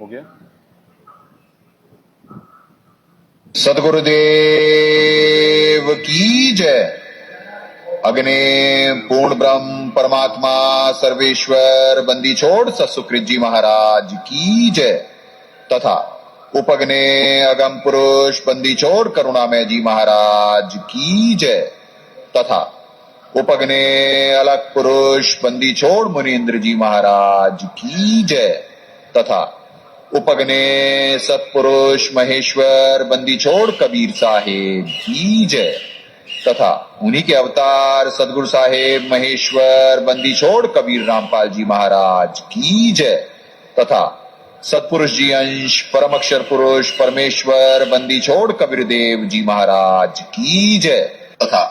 हो गया। सदगुरुदेव की जय। अग्नि पूर्ण ब्रह्म परमात्मा सर्वेश्वर बंदी छोड़ सत्सुकृत जी महाराज की जय तथा उपग्ने अगम पुरुष बंदी छोड़ करुणामय जी महाराज की जय तथा उपग्ने अलग पुरुष बंदी छोड़ मुनीन्द्र जी महाराज की जय तथा उपग्ने सतपुरुष महेश्वर बंदी छोड़ कबीर साहेब की जय तथा उन्हीं के अवतार सदगुरु साहेब महेश्वर बंदी छोड़ कबीर रामपाल जी महाराज की जय तथा सतपुरुष जी अंश परम अक्षर पुरुष परमेश्वर बंदी छोड़ कबीर देव जी महाराज की जय तथा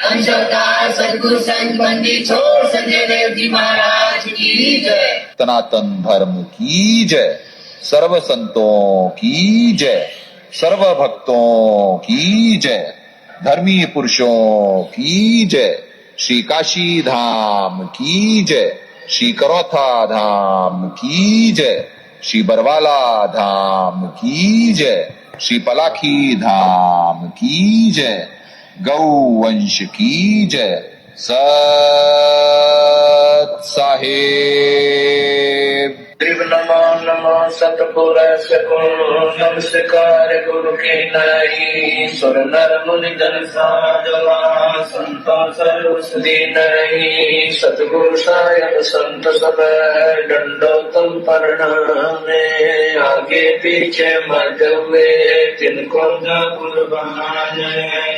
अंश अवतार सदगुरु संत बंदी छोड़ संजय देव जी महाराज की जय। सनातन धर्म की जय। सर्व संतों की जय। सर्व भक्तों की जय। धर्मी पुरुषों की जय। श्री काशी धाम की जय। श्री करौथा धाम की जय। श्री बरवाला धाम की जय। श्री पलाखी धाम की जय। गौ वंश की जय। सत साहेब। नमो नमो सतपुरुष को नमस्कार गुरु के नाई सुर नर मुनि जन साधवा संतों सर्व सुधी नहीं सतगुरु सायब संत सब दंडोतम प्रणामे आगे पीछे मर्द हुए तिनको न कुर्बान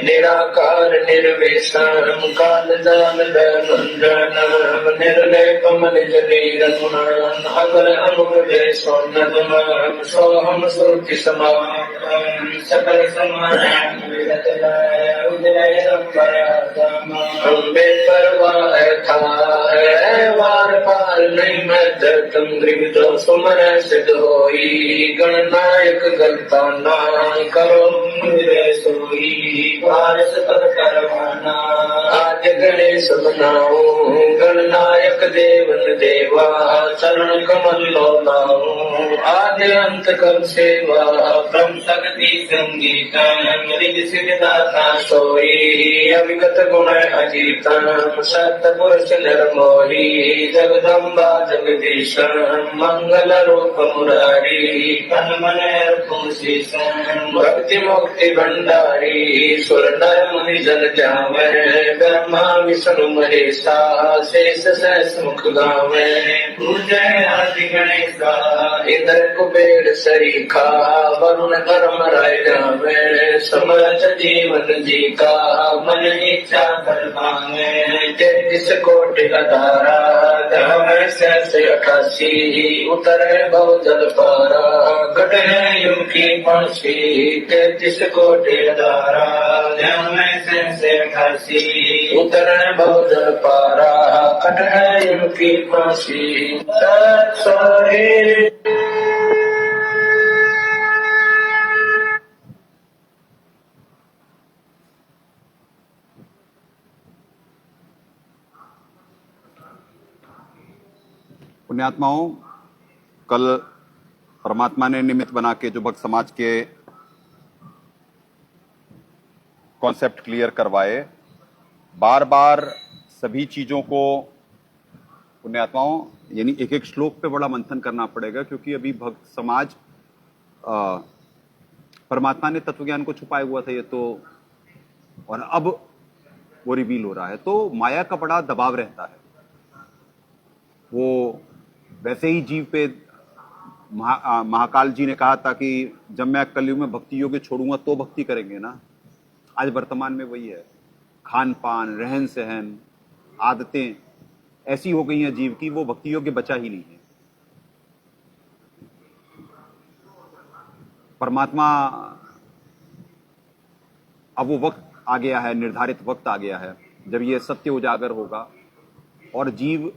निराकार निर्विषम काल जान धनंजन निर्लय कमल जलील गुणान अगर अमुक जय सोन्नतम सोहम सुरति समागम सकल समाधान उदय अम्बे परवाह था वार पार नहीं मत तुम त्रिविधो सुमर सिद्ध होई गणनायक गलता ना करो मुझे सोई पारस पद करवाना आज गणेश बनाओ गणनायक देवन देवा चरण कमल लो लाओ आदि अंत कर सेवा ब्रह्म शक्ति संगीत रिज सिद्धाता सोई अविगत गुण अजीतन सत्य पुरुष निर्मोही जगदम्बा जगदीश मंगल रूप मुरारी तन मन भक्ति मुक्ति भंडारी सुर नर मुनि जन जावे ब्रह्मा विष्णु महेशा शेष सहस मुख गावे पूजय आदि गणेशा इंद्र कुबेर सरीखा वरुण धर्म राय जावे समर्थ जीवन जी का मन इच्छा कर मांगे 33 कोटि अधारा धर्म से 88 उतरे भव जल पारा कट है युग की फांसी 33 कोटि अधारा धर्म से 88 उतरे भव जल पारा कट है युग की फांसी पुण्यात्माओं, कल परमात्मा ने निमित्त बना के जो भक्त समाज के कॉन्सेप्ट क्लियर करवाए, बार बार सभी चीजों को पुण्यात्माओं यानी एक एक श्लोक पे बड़ा मंथन करना पड़ेगा, क्योंकि अभी भक्त समाज परमात्मा ने तत्वज्ञान को छुपाया हुआ था ये तो, और अब वो रिवील हो रहा है, तो माया का बड़ा दबाव रहता है। वो वैसे ही जीव पे महाकाल जी ने कहा था कि जब मैं कलयुग में भक्ति योग्य छोड़ूंगा तो भक्ति करेंगे ना। आज वर्तमान में वही है, खान पान रहन सहन आदतें ऐसी हो गई हैं जीव की, वो भक्ति योग्य बचा ही नहीं है। परमात्मा अब वो वक्त आ गया है, निर्धारित वक्त आ गया है जब ये सत्य उजागर होगा और जीव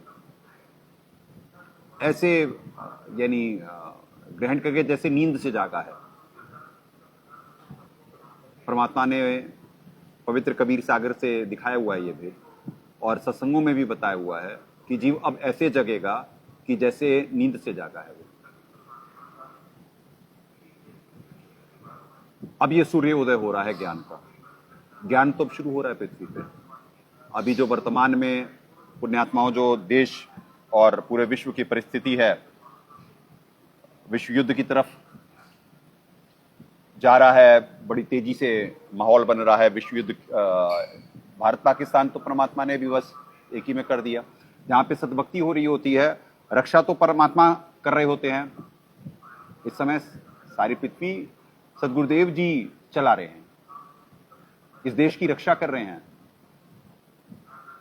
ऐसे यानी ग्रहण करके जैसे नींद से जागा है। परमात्मा ने पवित्र कबीर सागर से दिखाया हुआ है ये भेद, और सत्संगों में भी बताया हुआ है कि जीव अब ऐसे जगेगा कि जैसे नींद से जागा है वो। अब ये सूर्योदय हो रहा है ज्ञान का। ज्ञान तो अब शुरू हो रहा है पृथ्वी पे। अभी जो वर्तमान में पुण्यात्माओं जो देश और पूरे विश्व की परिस्थिति है, विश्व युद्ध की तरफ जा रहा है, बड़ी तेजी से माहौल बन रहा है विश्व युद्ध। भारत पाकिस्तान तो परमात्मा ने भी बस एक ही में कर दिया। जहां पे सद्भक्ति हो रही होती है, रक्षा तो परमात्मा कर रहे होते हैं। इस समय सारी पृथ्वी सदगुरुदेव जी चला रहे हैं, इस देश की रक्षा कर रहे हैं।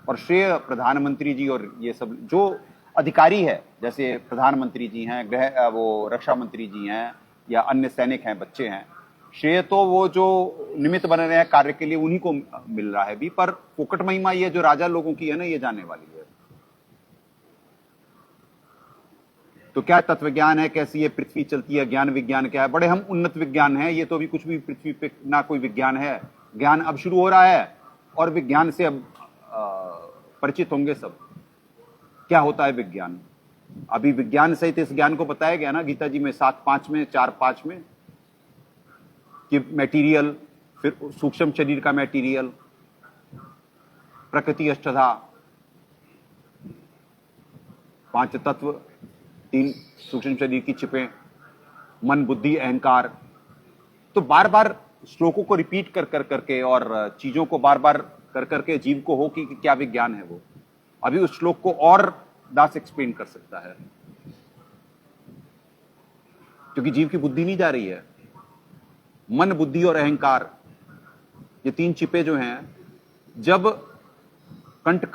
और श्रेय प्रधानमंत्री जी और ये सब जो अधिकारी है, जैसे प्रधानमंत्री जी हैं, वो रक्षा मंत्री जी हैं, या अन्य सैनिक हैं, बच्चे हैं, श्रेय तो वो जो निमित्त बन रहे हैं कार्य के लिए उन्हीं को मिल रहा है भी। पर फोकट महिमा ये जो राजा लोगों की है ना, ये जाने वाली है। तो क्या तत्व ज्ञान है, कैसी ये पृथ्वी चलती है, ज्ञान विज्ञान क्या है, बड़े हम उन्नत विज्ञान है। ये तो अभी कुछ भी पृथ्वी पे ना कोई विज्ञान है। ज्ञान अब शुरू हो रहा है और विज्ञान से अब परिचित होंगे सब। क्या होता है विज्ञान? अभी विज्ञान सहित इस ज्ञान को बताया गया ना गीता जी में 7:5 में 4:5 में, कि मटेरियल, फिर सूक्ष्म शरीर का मटेरियल, प्रकृति अष्टधा, 5 तत्व, 3 सूक्ष्म शरीर की छिपें, मन बुद्धि अहंकार। तो बार बार श्लोकों को रिपीट कर करके और चीजों को बार बार कर करके जीव को हो कि क्या विज्ञान है वो। अभी उस श्लोक को और दास एक्सप्लेन कर सकता है, क्योंकि जीव की बुद्धि नहीं जा रही है। मन बुद्धि और अहंकार, ये 3 चिपे जो हैं, जब कंठ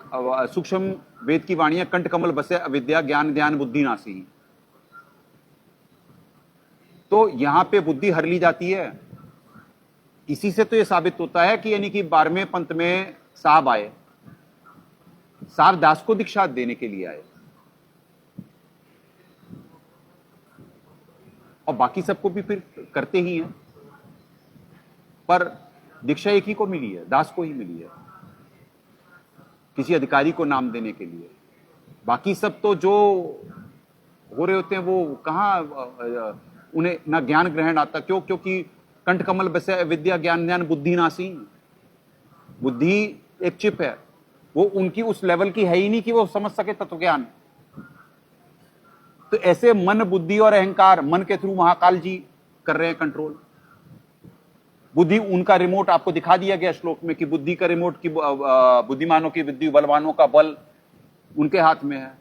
सूक्ष्म वेद की वाणियां कंठ कमल बसे अविद्या ज्ञान ध्यान बुद्धि नासी, तो यहां पे बुद्धि हर ली जाती है। इसी से तो यह साबित होता है कि यानी कि 12वें पंथ में साहब आए, साहब दास को दीक्षा देने के लिए आए, और बाकी सबको भी फिर करते ही हैं, पर दीक्षा एक ही को मिली है, दास को ही मिली है, किसी अधिकारी को नाम देने के लिए। बाकी सब तो जो हो रहे होते हैं वो कहां उन्हें ना ज्ञान ग्रहण आता। क्यों? क्योंकि कंठ कमल बसे विद्या ज्ञान ध्यान बुद्धि नासी। बुद्धि एक चिप है, वो उनकी उस लेवल की है ही नहीं कि वो समझ सके तत्व ज्ञान। तो ऐसे मन बुद्धि और अहंकार, मन के थ्रू महाकाल जी कर रहे हैं कंट्रोल। बुद्धि उनका रिमोट आपको दिखा दिया गया श्लोक में कि बुद्धि का रिमोट की बुद्धिमानों की बुद्धि, बलवानों का बल उनके हाथ में है।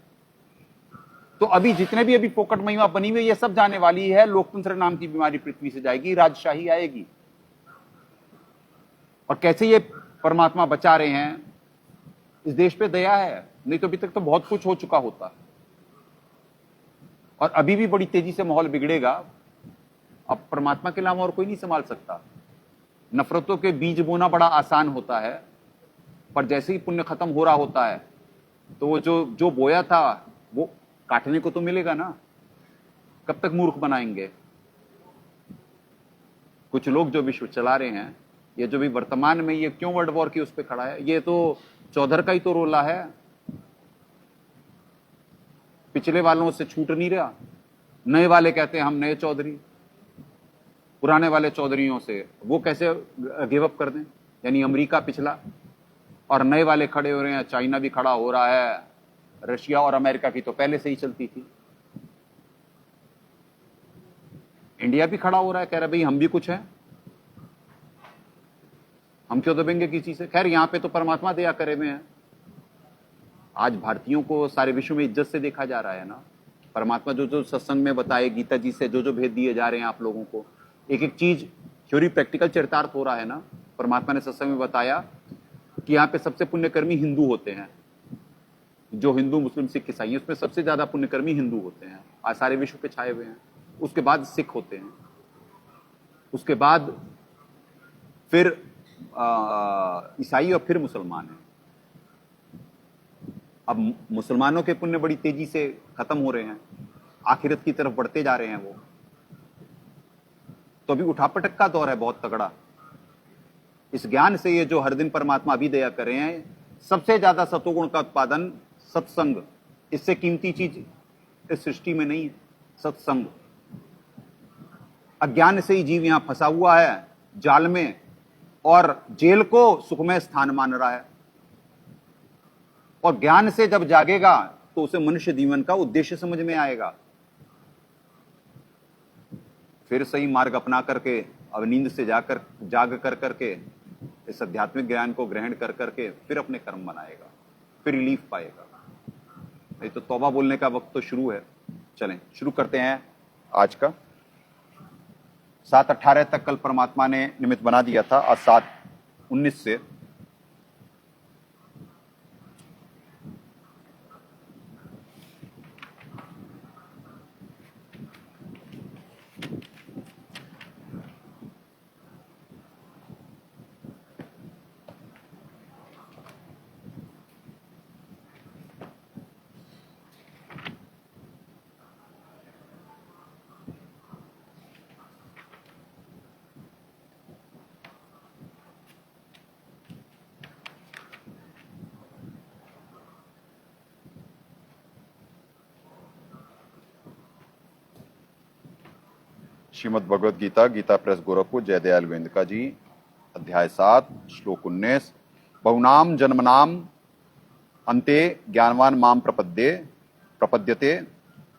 तो अभी जितने भी अभी फोकट महिमा बनी हुई ये सब जाने वाली है। लोकतंत्र नाम की बीमारी पृथ्वी से जाएगी, राजशाही आएगी। और कैसे ये परमात्मा बचा रहे हैं, इस देश पे दया है, नहीं तो अभी तक तो बहुत कुछ हो चुका होता। और अभी भी बड़ी तेजी से माहौल बिगड़ेगा। अब परमात्मा के अलावा और कोई नहीं संभाल सकता। नफरतों के बीज बोना बड़ा आसान होता है, पर जैसे ही पुण्य खत्म हो रहा होता है तो वो जो बोया था वो काटने को तो मिलेगा ना। कब तक मूर्ख बनाएंगे? कुछ लोग जो विश्व चला रहे हैं, ये जो भी वर्तमान में ये क्यों वर्ल्ड वॉर की उस पर खड़ा है, ये तो चौधर का ही तो रोला है। पिछले वालों से छूट नहीं रहा। नए वाले कहते हैं हम नए चौधरी, पुराने वाले चौधरियों से वो कैसे गिव अप कर दें? यानी अमेरिका पिछला और नए वाले खड़े हो रहे हैं। चाइना भी खड़ा हो रहा है, रशिया और अमेरिका की तो पहले से ही चलती थी। इंडिया भी खड़ा हो रहा है, कह रहा है भाई हम भी कुछ हैं, हम क्यों दबेंगे किसी से। खैर यहां पे तो परमात्मा दया करे हुए हैं। आज भारतीयों को सारे विश्व में इज्जत से देखा जा रहा है ना। परमात्मा जो जो सत्संग में बताए, गीता जी से जो जो भेद दिए जा रहे हैं आप लोगों को, एक एक चीज थ्योरी प्रैक्टिकल चरितार्थ हो रहा है ना। परमात्मा ने सत्संग में बताया कि यहाँ पे सबसे पुण्यकर्मी हिंदू होते हैं। जो हिंदू मुस्लिम सिख ईसाई, उसमें सबसे ज्यादा पुण्यकर्मी हिंदू होते हैं, आज सारे विश्व पे छाए हुए हैं। उसके बाद सिख होते हैं, उसके बाद फिर ईसाई और फिर मुसलमान हैं। अब मुसलमानों के पुण्य बड़ी तेजी से खत्म हो रहे हैं, आखिरत की तरफ बढ़ते जा रहे हैं वो। तो अभी उठापटक का दौर है बहुत तगड़ा। इस ज्ञान से ये जो हर दिन परमात्मा अभी दया कर रहे हैं, सबसे ज्यादा सतोगुण का उत्पादन सत्संग, इससे कीमती चीज इस सृष्टि में नहीं है। सत्संग। अज्ञान से ही जीव यहां फंसा हुआ है, जाल में और जेल को सुखमय स्थान मान रहा है। और ज्ञान से जब जागेगा तो उसे मनुष्य जीवन का उद्देश्य समझ में आएगा। फिर सही मार्ग अपना करके, अब नींद से जाग कर करके इस आध्यात्मिक ज्ञान को ग्रहण कर करके फिर अपने कर्म बनाएगा, फिर रिलीफ पाएगा। नहीं तो तौबा बोलने का वक्त तो शुरू है। चलें शुरू करते हैं आज का। 7:18 तक कल परमात्मा ने निमित्त बना दिया था, आज 7:19 से श्रीमद् भगवद गीता, गीता प्रेस गोरखपुर, जयदयाल वेंदका जी, अध्याय 7, श्लोक 19। बहुनाम जन्मनाम अन्ते ज्ञानवान माम प्रपद्यते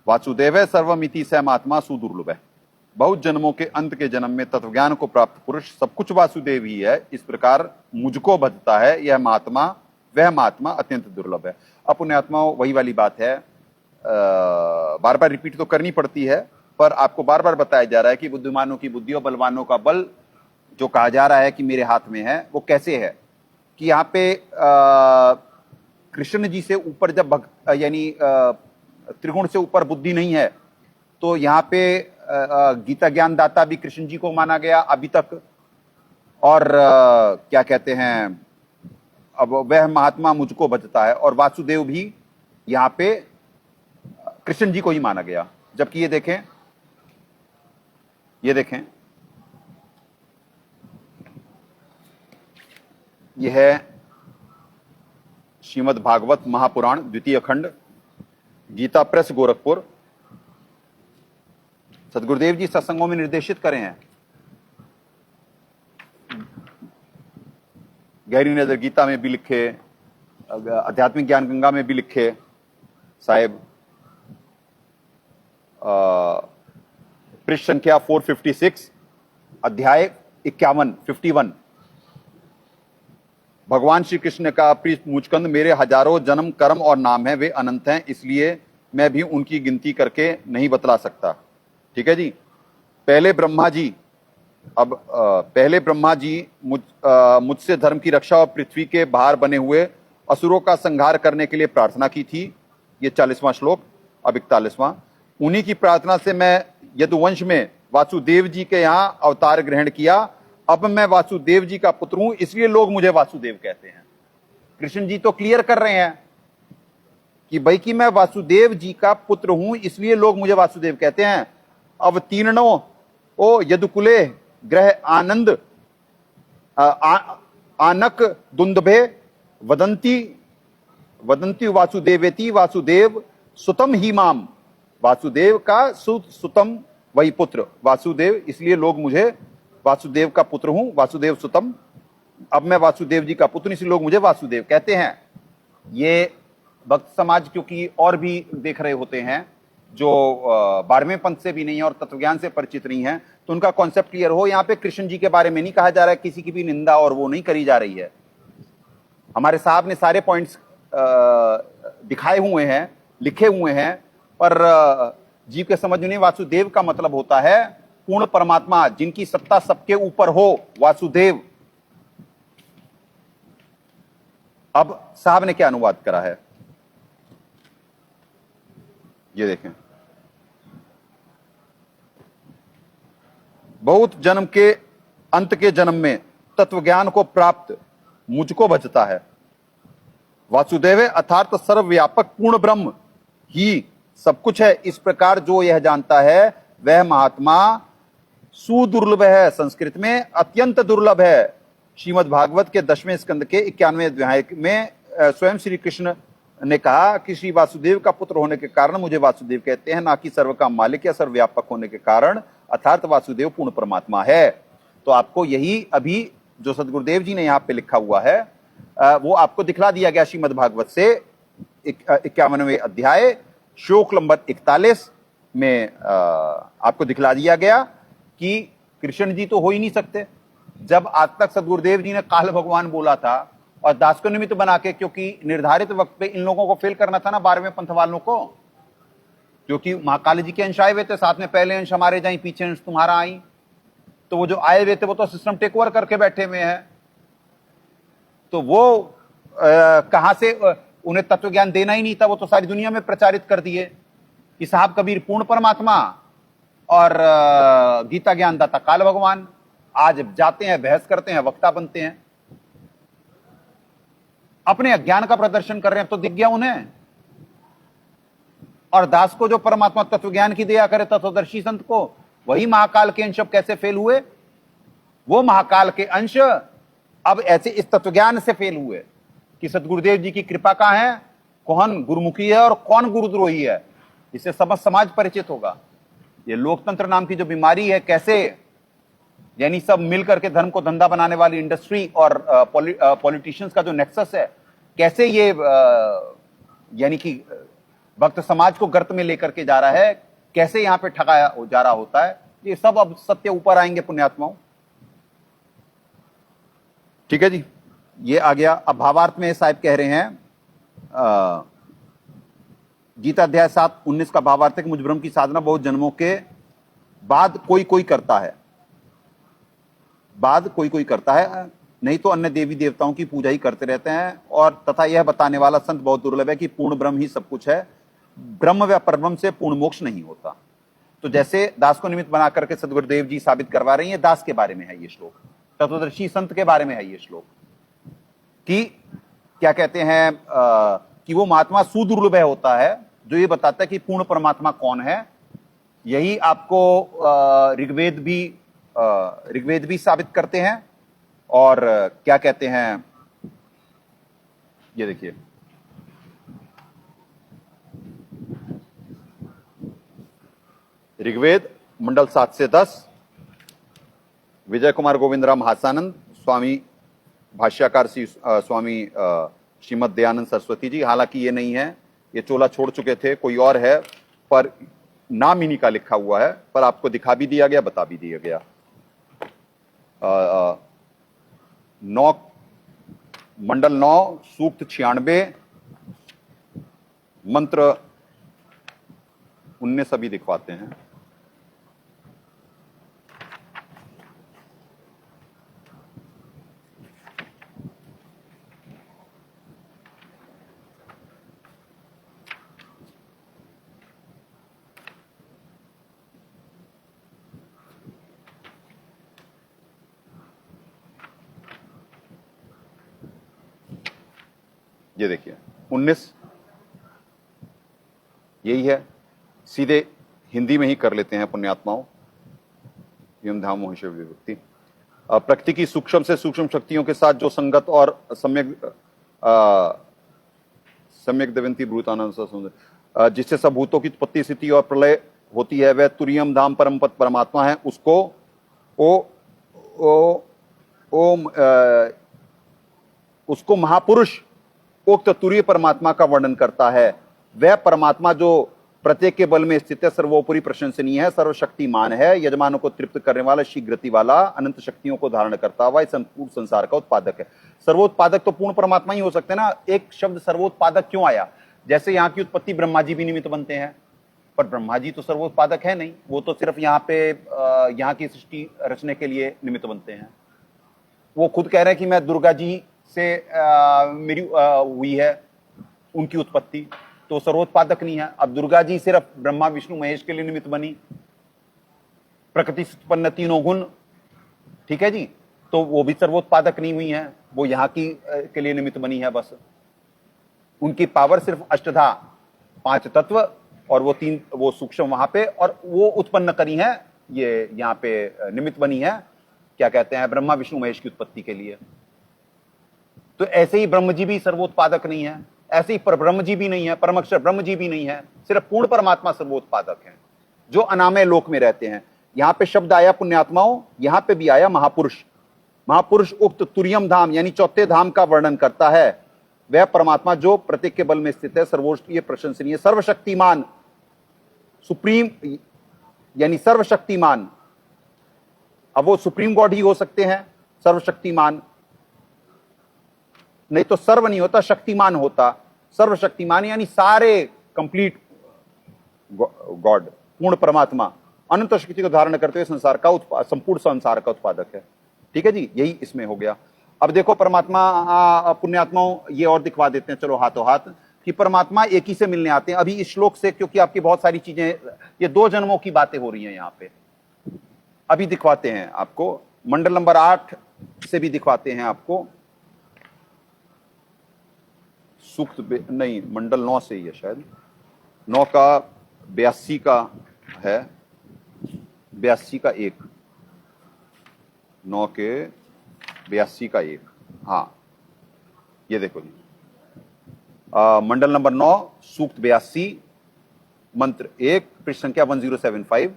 वासुदेव सर्वमिति समात्मा सुदुर्लभ है। बहुत जन्मों के अंत के जन्म में तत्वज्ञान को प्राप्त पुरुष सब कुछ वासुदेव ही है, इस प्रकार मुझको भजता है, यह महात्मा, वह महात्मा अत्यंत दुर्लभ है। अब पुण्यात्माओं वही वाली बात है, बार बार रिपीट तो करनी पड़ती है, पर आपको बार बार बताया जा रहा है कि बुद्धिमानों की बुद्धि और बलवानों का बल जो कहा जा रहा है कि मेरे हाथ में है, वो कैसे है कि यहाँ पे कृष्ण जी से ऊपर जब यानी त्रिगुण से ऊपर बुद्धि नहीं है, तो यहाँ पे गीता ज्ञान दाता भी कृष्ण जी को माना गया अभी तक। और क्या कहते हैं, अब वह महात्मा मुझको भजता है, और वासुदेव भी यहाँ पे कृष्ण जी को ही माना गया। जबकि ये देखें यह है श्रीमद् भागवत महापुराण द्वितीय खंड, गीता प्रेस गोरखपुर। सदगुरुदेव जी सत्संगों में निर्देशित करे हैं, गहरी नजर गीता में भी लिखे, आध्यात्मिक ज्ञान गंगा में भी लिखे साहेब। पृष्ठ संख्या 456, अध्याय 51। भगवान श्री कृष्ण ने कहा, प्रिय मुचकंद, मेरे हजारों जन्म कर्म और नाम हैं, वे अनंत हैं, इसलिए मैं भी उनकी गिनती करके नहीं बतला सकता। ठीक है जी। पहले ब्रह्मा जी मुझसे धर्म की रक्षा और पृथ्वी के बाहर बने हुए असुरों का संहार करने के लिए प्रार्थना की थी। ये 40वां श्लोक। अब 41वां। उन्हीं की प्रार्थना से मैं यदुवंश में वासुदेव जी के यहां अवतार ग्रहण किया। अब मैं वासुदेव जी का पुत्र हूं, इसलिए लोग मुझे वासुदेव कहते हैं। कृष्ण जी तो क्लियर कर रहे हैं कि भाई कि मैं वासुदेव जी का पुत्र हूं, इसलिए लोग मुझे वासुदेव कहते हैं। अवतीर्णो ओ यदुकुले ग्रह आनंद आनक दुंदभे वदंती वासुदेवेति वासुदेव सुतम ही माम। वासुदेव का सुतम वही पुत्र वासुदेव, इसलिए लोग मुझे वासुदेव का पुत्र हूं, वासुदेव सुतम। अब मैं वासुदेव जी का पुत्र, इसलिए लोग मुझे वासुदेव कहते हैं। ये भक्त समाज क्योंकि और भी देख रहे होते हैं जो 12वें पंथ से भी नहीं है और तत्वज्ञान से परिचित नहीं है, तो उनका कॉन्सेप्ट क्लियर हो। यहाँ पे कृष्ण जी के बारे में नहीं कहा जा रहा है, किसी की भी निंदा और वो नहीं करी जा रही है। हमारे साहब ने सारे पॉइंट्स दिखाए हुए हैं, लिखे हुए हैं, पर जीव के समझ में नहीं। वासुदेव का मतलब होता है पूर्ण परमात्मा, जिनकी सत्ता सबके ऊपर हो, वासुदेव। अब साहब ने क्या अनुवाद करा है ये देखें। बहुत जन्म के अंत के जन्म में तत्वज्ञान को प्राप्त मुझको भजता है। वासुदेव अर्थात सर्वव्यापक पूर्ण ब्रह्म ही सब कुछ है, इस प्रकार जो यह जानता है वह महात्मा सुदुर्लभ है। संस्कृत में अत्यंत दुर्लभ है। श्रीमद् भागवत के 10वें स्कंद के 91वें अध्याय में स्वयं श्री कृष्ण ने कहा कि श्री वासुदेव का पुत्र होने के कारण मुझे वासुदेव कहते हैं, ना कि सर्व का मालिक या सर्वव्यापक होने के कारण, अर्थात वासुदेव पूर्ण परमात्मा है। तो आपको यही अभी जो सदगुरुदेव जी ने यहाँ पे लिखा हुआ है वो आपको दिखला दिया गया श्रीमद् भागवत से 51वें अध्याय श्लोक नंबर 41 में आपको दिखला दिया गया कि कृष्ण जी तो हो ही नहीं सकते। जब आज तक सदगुरुदेव जी ने काल भगवान बोला था और दास को निमित्त बना के, क्योंकि निर्धारित वक्त पे इन लोगों को फेल करना था ना 12वें पंथ वालों को, क्योंकि महाकाली जी के अंश आए हुए थे, साथ में पहले अंश हमारे जाए पीछे अंश तुम्हारा आई, तो वो जो आए हुए थे वो तो सिस्टम टेक ओवर करके बैठे हुए हैं। तो वो कहां से उन्हें तत्व ज्ञान देना ही नहीं था, वो तो सारी दुनिया में प्रचारित कर दिए कि साहब कबीर पूर्ण परमात्मा और गीता ज्ञान दाता काल भगवान। आज जाते हैं, बहस करते हैं, वक्ता बनते हैं, अपने अज्ञान का प्रदर्शन कर रहे हैं, तो दिख गया उन्हें। और दास को जो परमात्मा तत्व ज्ञान की दया करे, तत्वदर्शी संत को, वही महाकाल के अंश अब कैसे फेल हुए? वो महाकाल के अंश अब ऐसे इस तत्व ज्ञान से फेल हुए कि सदगुरुदेव जी की कृपा कहां है, कौन गुरुमुखी है और कौन गुरुद्रोही है, इससे समस्त समाज परिचित होगा। ये लोकतंत्र नाम की जो बीमारी है, कैसे यानी सब मिलकर के धर्म को धंधा बनाने वाली इंडस्ट्री और पॉलिटिशियंस का जो नेक्सस है, कैसे ये यानी कि भक्त समाज को गर्त में लेकर के जा रहा है, कैसे यहां पे ठगाया जा रहा होता है, ये सब अब सत्य ऊपर आएंगे पुण्यात्माओं। ठीक है जी, ये आ गया। अब भावार्थ में साहब कह रहे हैं गीता अध्याय 7:19 का भावार्थ है कि मुझ ब्रह्म की साधना बहुत जन्मों के बाद कोई कोई करता है, बाद कोई कोई करता है, नहीं तो अन्य देवी देवताओं की पूजा ही करते रहते हैं। और तथा यह बताने वाला संत बहुत दुर्लभ है कि पूर्ण ब्रह्म ही सब कुछ है, ब्रह्म व परब्रह्म से पूर्ण मोक्ष नहीं होता। तो जैसे दास को निमित्त बना करके सदगुरुदेव जी साबित करवा रही है, दास के बारे में है ये श्लोक, तत्वदर्शी संत के बारे में है ये श्लोक, कि क्या कहते हैं कि वो महात्मा सुदुर्लभ होता है जो ये बताता है कि पूर्ण परमात्मा कौन है। यही आपको ऋग्वेद भी साबित करते हैं। और क्या कहते हैं, ये देखिए, ऋग्वेद मंडल 7 से 10, विजय कुमार गोविंदराम हासानंद स्वामी, भाष्यकार स्वामी श्रीमद दयानंद सरस्वती जी। हालांकि ये नहीं है, ये चोला छोड़ चुके थे, कोई और है, पर नाम इन्हीं का लिखा हुआ है, पर आपको दिखा भी दिया गया, बता भी दिया गया। 9 मंडल 9 सूक्त 96 मंत्र 19 अभी दिखवाते हैं। ये देखिए 19 यही है, सीधे हिंदी में ही कर लेते हैं पुण्यात्माओं। यम धाम मोहिशव विभक्ति, प्रकृति की सूक्ष्म से सूक्ष्म शक्तियों के साथ जो संगत और सम्यक दवंती भूतानंद, जिससे सब भूतों की उत्पत्ति स्थिति और प्रलय होती है, वह तुरियम धाम परम पद परमात्मा है। उसको उसको महापुरुष उक्त तुरीय परमात्मा का वर्णन करता है। वह परमात्मा जो प्रत्येक के बल में स्थित है, सर्वोपरि प्रशंसनीय है, सर्वशक्तिमान है, यजमानों को तृप्त करने वाला, शीघ्रति वाला, अनंत शक्तियों को धारण करता हुआ संपूर्ण संसार का उत्पादक है। सर्वोत्पादक तो पूर्ण परमात्मा ही हो सकते हैं ना। एक शब्द सर्वोत्पादक क्यों आया? जैसे यहाँ की उत्पत्ति ब्रह्मा जी भी निमित्त बनते हैं, पर ब्रह्मा जी तो सर्वोत्पादक है नहीं, वो तो सिर्फ यहाँ पे यहाँ की सृष्टि रचने के लिए निमित्त बनते हैं। वो खुद कह रहे हैं कि मैं दुर्गा जी से मेरी हुई है उनकी उत्पत्ति, तो सर्वोत्पादक नहीं है। अब दुर्गा जी सिर्फ ब्रह्मा विष्णु महेश के लिए निमित्त बनी, प्रकृति से उत्पन्न तीनों गुण, ठीक है जी, तो वो भी सर्वोत्पादक नहीं हुई है, वो यहाँ की के लिए निमित्त बनी है बस। उनकी पावर सिर्फ अष्टधा 5 तत्व और वो 3 वो सूक्ष्म वहां पे, और वो उत्पन्न करी है, ये यहाँ पे निमित्त बनी है, क्या कहते हैं, ब्रह्मा विष्णु महेश की उत्पत्ति के लिए। तो ऐसे ही ब्रह्म जी भी सर्वोत्पादक नहीं है, ऐसे ही परब्रह्म जी भी नहीं है, परमक्षर ब्रह्म जी भी नहीं है, सिर्फ पूर्ण परमात्मा सर्वोत्पादक है, जो अनामय लोक में रहते हैं। यहां पे शब्द आया पुण्यात्माओं, यहां पे भी आया महापुरुष। महापुरुष उक्त तुरियम धाम यानी चौथे धाम का वर्णन करता है। वह परमात्मा जो प्रत्येक के बल में स्थित है, सर्वोच्च प्रशंसनीय, सर्वशक्तिमान, सुप्रीम यानी सर्वशक्तिमान। अब वो सुप्रीम गॉड ही हो सकते हैं, सर्वशक्तिमान, नहीं तो सर्व नहीं होता, शक्तिमान होता। सर्वशक्तिमान यानी सारे कंप्लीट गॉड, पूर्ण परमात्मा, अनंत शक्ति को धारण करते हुए संसार का संपूर्ण संसार का उत्पादक है। ठीक है जी, यही इसमें हो गया। अब देखो परमात्मा, पुण्यात्माओं ये और दिखवा देते हैं, चलो हाथों हाथ, कि परमात्मा एक ही से मिलने आते हैं। अभी इस श्लोक से, क्योंकि आपकी बहुत सारी चीजें, ये 2 जन्मों की बातें हो रही हैं यहां पे, अभी दिखवाते हैं आपको। मंडल नंबर 8 से भी दिखवाते हैं आपको, सूक्त नहीं, मंडल 9 से ही है शायद, 9 का 82 का है, 82 का 1, 9 के 82 का 1, हाँ ये देखो जी, मंडल नंबर 9 सूक्त 82 मंत्र 1 पृष्ठ संख्या 1075।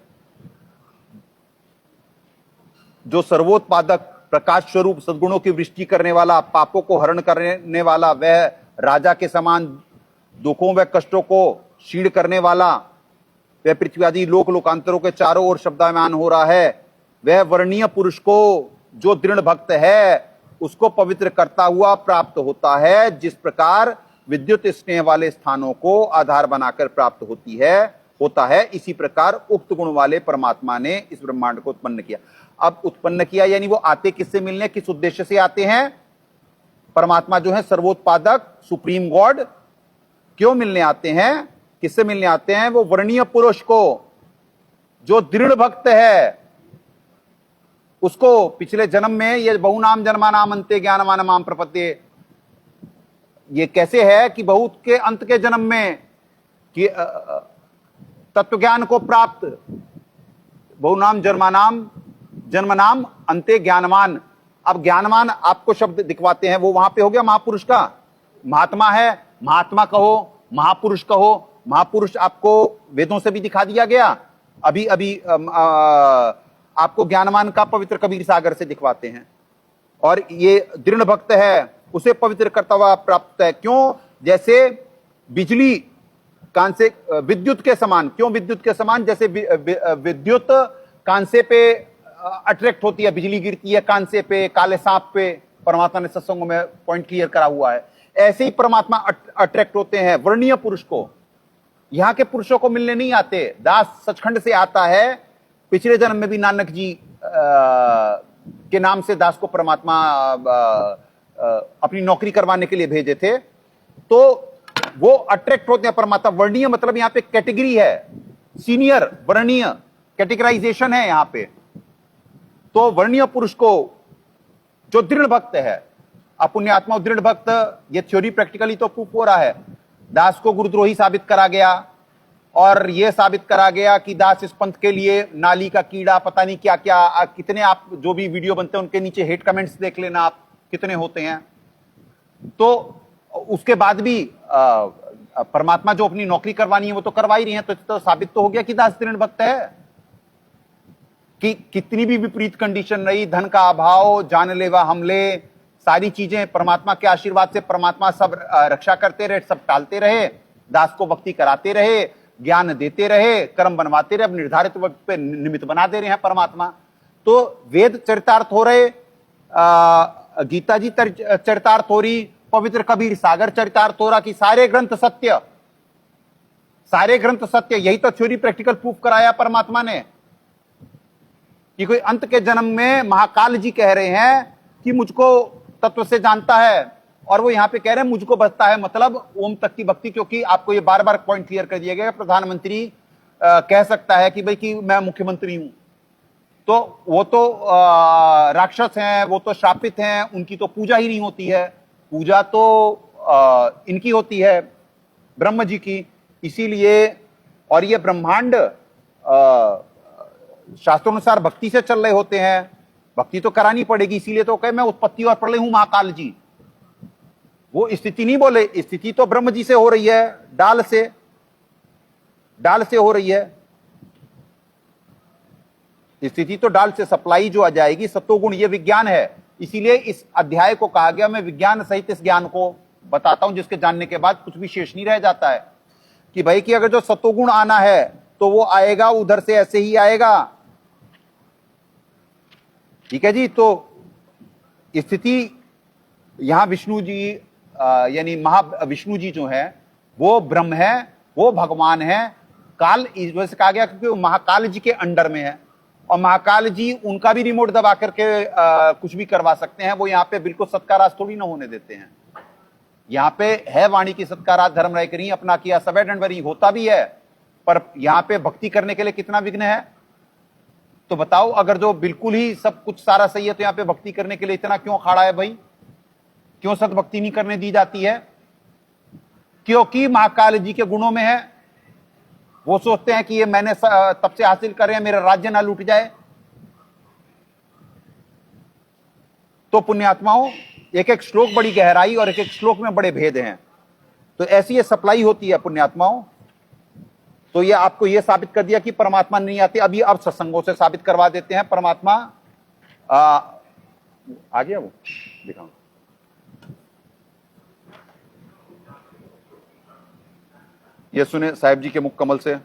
जो सर्वोत्पादक प्रकाश स्वरूप सद्गुणों की वृष्टि करने वाला, पापों को हरण करने वाला, वह राजा के समान दुखों व कष्टों को क्षीण करने वाला, वह पृथ्वी आदि लोक लोकांतरों के चारों ओर शब्दायमान हो रहा है। वह वर्णीय पुरुष को जो दृढ़ भक्त है उसको पवित्र करता हुआ प्राप्त होता है, जिस प्रकार विद्युत स्नेह वाले स्थानों को आधार बनाकर प्राप्त होता है, इसी प्रकार उक्त गुण वाले परमात्मा ने इस ब्रह्मांड को उत्पन्न किया। अब उत्पन्न किया यानी वो आते किससे मिलने, किस उद्देश्य से आते हैं? परमात्मा जो है सर्वोत्पादक सुप्रीम गॉड क्यों मिलने आते हैं, किससे मिलने आते हैं? वो वर्णीय पुरुष को जो दृढ़ भक्त है उसको। पिछले जन्म में ये बहुनाम जन्मानाम अंते ज्ञानवान माम प्रपद्ये, ये कैसे है कि बहुत के अंत के जन्म में कि तत्व ज्ञान को प्राप्त, बहुनाम जन्मनाम अंते ज्ञानवान। अब ज्ञानवान आपको शब्द दिखवाते हैं, वो वहां पे हो गया महापुरुष का, महात्मा है, महात्मा कहो, महापुरुष कहो। महापुरुष आपको वेदों से भी दिखा दिया गया, अभी आपको ज्ञानवान का पवित्र कबीर सागर से दिखवाते हैं। और ये दृढ़ भक्त है, उसे पवित्र करता हुआ प्राप्त है। क्यों? जैसे बिजली कांसे विद्युत के समान। क्यों विद्युत के समान? जैसे विद्युत कांसे पे अट्रैक्ट होती है, बिजली गिरती है कांसे पे, काले सांप पे, परमात्मा ने सत्संगों में पॉइंट क्लियर करा हुआ है। ऐसे ही परमात्मा अट्रैक्ट होते हैं वर्णीय पुरुष को। यहां के पुरुषों को मिलने नहीं आते। दास सचखंड से आता है, पिछले जन्म में भी नानक जी के नाम से दास को परमात्मा अपनी नौकरी करवाने के लिए भेजे थे, तो वो अट्रैक्ट होते हैं परमात्मा। वर्णीय मतलब यहां पे कैटेगरी है, सीनियर वर्णीय कैटेगराइजेशन है यहां पे। तो वर्णीय पुरुष को जो दृढ़ भक्त है, अपुण्यात्मा दृढ़ भक्त, ये थ्योरी प्रैक्टिकली तो प्रूफ हो रहा है। दास को गुरुद्रोही साबित करा गया और यह साबित करा गया कि दास इस पंथ के लिए नाली का कीड़ा, पता नहीं क्या क्या, कितने आप जो भी वीडियो बनते हैं उनके नीचे हेट कमेंट्स देख लेना आप, कितने होते हैं। तो उसके बाद भी परमात्मा जो अपनी नौकरी करवानी है वो तो करवा ही रही है, तो साबित तो हो गया कि दास दृढ़ भक्त है। कि कितनी भी विपरीत कंडीशन रही, धन का अभाव, जानलेवा हमले, सारी चीजें परमात्मा के आशीर्वाद से परमात्मा सब रक्षा करते रहे, सब टालते रहे, दास को भक्ति कराते रहे, ज्ञान देते रहे, कर्म बनवाते रहे, अब निर्धारित वक्त पे निमित्त बना दे रहे हैं परमात्मा। तो वेद चरितार्थ हो रहे, गीता जी चरितार्थ हो रही, पवित्र कबीर सागर चरितार्थ हो रहा कि सारे ग्रंथ सत्य, सारे ग्रंथ सत्य। यही तो थ्योरी प्रैक्टिकल प्रूफ कराया परमात्मा ने कि कोई अंत के जन्म में महाकाल जी कह रहे हैं कि मुझको तत्व से जानता है, और वो यहां पे कह रहे हैं मुझको बचता है, मतलब ओम तक की भक्ति। क्योंकि आपको ये बार बार पॉइंट क्लियर कर दिया गया, प्रधानमंत्री कह सकता है कि भाई कि मैं मुख्यमंत्री हूं, तो वो तो राक्षस हैं, वो तो शापित हैं, उनकी तो पूजा ही नहीं होती है। पूजा तो इनकी होती है, ब्रह्म जी की। इसीलिए, और ये ब्रह्मांड शास्त्रोनुसार भक्ति से चल रहे होते हैं, भक्ति तो करानी पड़ेगी। इसीलिए तो कहे मैं उत्पत्ति और प्रलय हूं महाकाल जी। वो स्थिति नहीं बोले, स्थिति तो ब्रह्म जी से हो रही है, डाल से हो रही है। स्थिति तो डाल से सप्लाई जो आ जाएगी, सत्वगुण ये विज्ञान है। इसीलिए इस अध्याय को कहा गया, मैं विज्ञान सहित इस ज्ञान को बताता हूं जिसके जानने के बाद कुछ भी शेष नहीं रह जाता है कि भाई कि अगर जो सत्वगुण आना है तो वो आएगा उधर से ऐसे ही आएगा। ठीक है जी। तो स्थिति यहां विष्णु जी यानी महाविष्णु जी जो है वो ब्रह्म है, वो भगवान है। काल इस वजह से कहा गया क्योंकि वो महाकाल जी के अंडर में है और महाकाल जी उनका भी रिमोट दबा करके कुछ भी करवा सकते हैं। वो यहाँ पे बिल्कुल सत्काराज थोड़ी ना होने देते हैं। यहाँ पे है वाणी की सत्काराज, धर्म राय करी, अपना किया सबे डंडवरी, होता भी है। पर यहाँ पे भक्ति करने के लिए कितना विघ्न है? तो बताओ, अगर जो बिल्कुल ही सब कुछ सारा सही है तो यहाँ पे भक्ति करने के लिए इतना क्यों अखाड़ा है भाई? क्यों सत भक्ति नहीं करने दी जाती है? क्योंकि महाकाल जी के गुणों में है। वो सोचते हैं कि ये मैंने तब से हासिल कर रहे हैं, मेरा राज्य ना लूट जाए। तो पुण्यात्माओं, एक एक श्लोक बड़ी गहराई और एक एक श्लोक में बड़े भेद हैं। तो ऐसी ये सप्लाई होती है पुण्यात्माओं। तो ये आपको ये साबित कर दिया कि परमात्मा नहीं आते। अभी अब सत्संगों से साबित करवा देते हैं परमात्मा आ गया। वो दिखाओ, ये सुने साहिब जी के मुख कमल से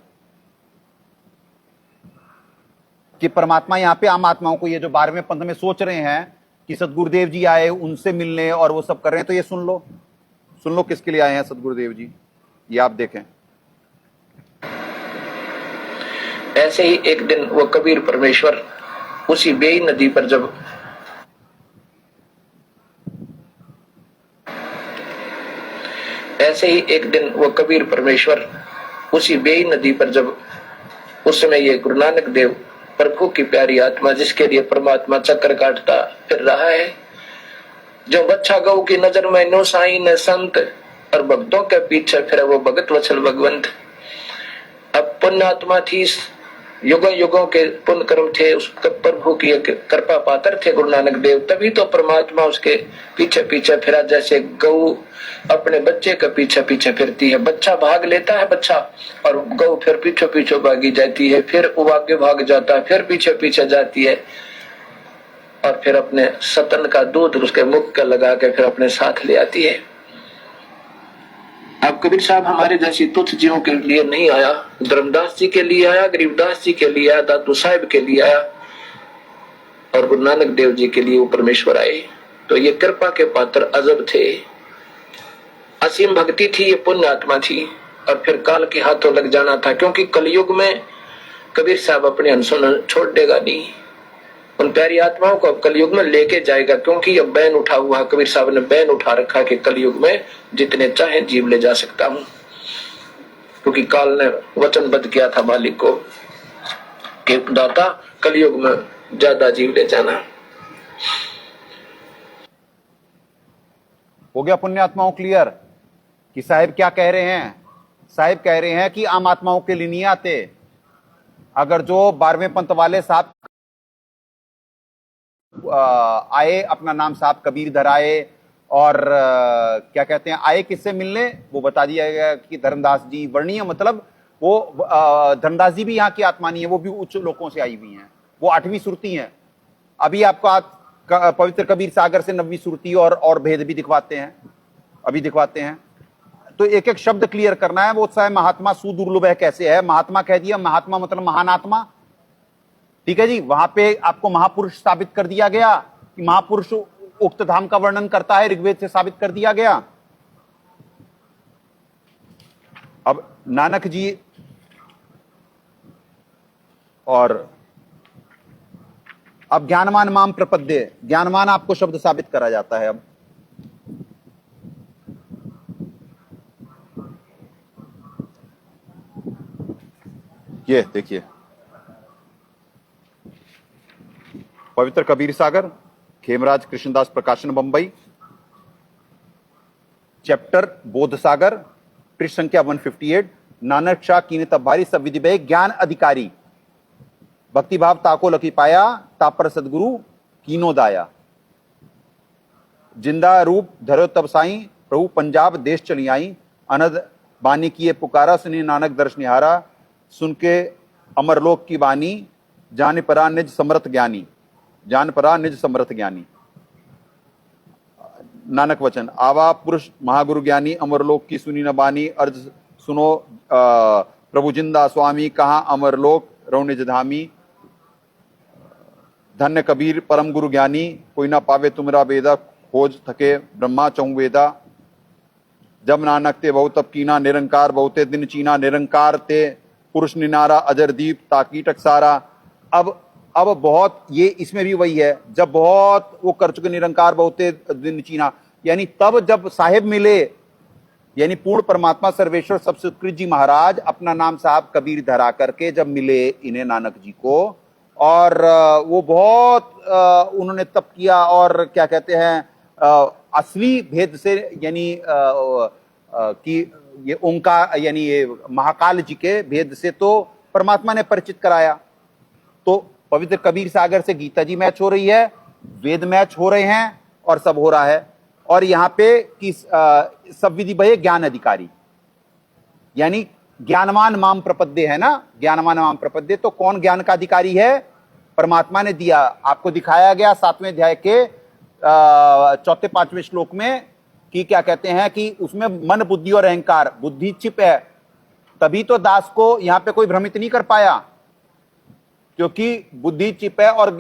कि परमात्मा यहाँ पे आम आत्माओं को, ये जो 12वें पंथ में सोच रहे हैं कि सदगुरुदेव जी आए उनसे मिलने और वो सब कर रहे हैं, तो ये सुन लो किसके लिए आए हैं सदगुरुदेव जी। ये आप देखें। ऐसे ही एक दिन वो कबीर परमेश्वर उसी बेई नदी पर जब उसी बेई नदी पर जब उस समय ये गुरु नानक देव प्रभु की प्यारी आत्मा, जिसके लिए परमात्मा चक्कर काटता फिर रहा है, जो बच्चा गौ की नजर में नो साई न संत और भक्तों के पीछे फिर वो भगत वत्सल भगवंत। अब पुण्यात्मा थी, युगों युगों के पुण्य कर्म थे, उस प्रभु की कृपा पात्र थे गुरु नानक देव, तभी तो परमात्मा उसके पीछे पीछे फिरा। जैसे गौ अपने बच्चे के पीछे पीछे फिरती है, बच्चा भाग लेता है बच्चा और गौ फिर पीछे पीछे भागी जाती है, फिर वो आगे भाग जाता है, फिर पीछे पीछे जाती है और फिर अपने सतन का दूध उसके मुख का लगा के फिर अपने साथ ले आती है। अब कबीर साहब हमारे जैसी तुच्छ जीवों के लिए नहीं आया, धर्मदास जी के लिए आया, गरीबदास जी के लिए आया, दादू साहिब के लिए आया और गुरु नानक देव जी के लिए वो परमेश्वर आए। तो ये कृपा के पात्र अजब थे, असीम भक्ति थी, ये पुण्य आत्मा थी और फिर काल के हाथों लग जाना था। क्योंकि कलयुग में कबीर साहब अपने अंशों छोड़ देगा नहीं, उन प्यारी आत्माओं को अब कलयुग में लेके जाएगा। क्योंकि अब बैन उठा हुआ, कबीर साहब ने बैन उठा रखा कि कलयुग में जितने चाहे जीव ले जा सकता हूं, क्योंकि काल ने वचनबद्ध किया था मालिक को कि दाता कलयुग में ज्यादा जीव ले जाना। हो गया पुण्यात्माओं क्लियर कि साहिब क्या कह रहे हैं? साहिब कह रहे हैं कि आम आत्माओं के लिए नहीं आते। अगर जो 12वें पंथ वाले साहब आए, अपना नाम साहब कबीर धर आए और क्या कहते हैं आए किससे मिलने, वो बता दिया गया कि धर्मदास जी वर्णीय, मतलब वो धर्मदास जी भी यहाँ की आत्मा नहीं है, वो भी उच्च लोकों से आई हुई हैं, वो 8वीं सुरती हैं। अभी आपको पवित्र कबीर सागर से 9वीं सुरती और भेद भी दिखवाते हैं, अभी दिखवाते हैं। तो एक एक शब्द क्लियर करना है। वो चाहे महात्मा सुदुर्लभ है कैसे है, महात्मा कह दिया, महात्मा मतलब महान आत्मा। ठीक है जी। वहां पे आपको महापुरुष साबित कर दिया गया कि महापुरुष उक्त धाम का वर्णन करता है, ऋग्वेद से साबित कर दिया गया। अब नानक जी और अब ज्ञानवान माम प्रपद्ये, ज्ञानवान आपको शब्द साबित करा जाता है। अब ये देखिए, पवित्र कबीर सागर, खेमराज कृष्णदास प्रकाशन बंबई, चैप्टर बोध सागर, पृष्ठ संख्या 158, नानक शाह कीने तब्बारी सब विधि बे ज्ञान अधिकारी, भक्ति भाव ताको लकी पाया, तापर सदगुरु कीनो दाया, जिंदा रूप धरो तब साई, प्रभु पंजाब देश चली आई, अनद बानी किए पुकारा, सुनी नानक दर्श निहारा, सुन के अमरलोक की बानी, जान परा निज समर्थ ज्ञानी, जान परा निज समर्थ ज्ञानी। नानक वचन, आवा पुरुष महागुरु ज्ञानी, अमरलोक की सुनी न बानी, अर्ज सुनो प्रभु जिंदा स्वामी, कहाँ अमरलोक रहो निज धामी। धन्य कबीर परम गुरु ज्ञानी, कोई ना पावे तुमरा वेदा, खोज थके ब्रह्मा चहु वेदा। जब नानक ते बहु तब कीना, निरंकार बहुते दिन चीना, निरंकार ते पुरुष निनारा, अजर दीप ताकी टकसारा। अब बहुत, ये इसमें भी वही है, जब बहुत वो कर चुके निरंकार बहुते दिन चीना, यानी तब जब साहेब मिले, यानी पूर्ण परमात्मा सर्वेश्वर सब सुकृत जी महाराज अपना नाम साहब कबीर धरा करके जब मिले इन्हें नानक जी को, और वो बहुत उन्होंने तप किया, और क्या कहते हैं असली भेद से, यानी कि ये ओंकार यानी ये महाकाल जी के भेद से तो परमात्मा ने परिचित कराया। तो पवित्र कबीर सागर से गीता जी मैच हो रही है, वेद मैच हो रहे हैं, और सब हो रहा है। और यहाँ पे कि सब विधि भये ज्ञान अधिकारी, यानी ज्ञानवान माम प्रपद्य है ना, ज्ञानवान माम प्रपद्य। तो कौन ज्ञान का अधिकारी है? परमात्मा ने दिया, आपको दिखाया गया 7वें अध्याय के 4-5वें श्लोक में कि क्या कहते हैं कि उसमें मन बुद्धि और अहंकार, बुद्धि छिप है, तभी तो दास को यहां पे कोई भ्रमित नहीं कर पाया, क्योंकि बुद्धि छिप है और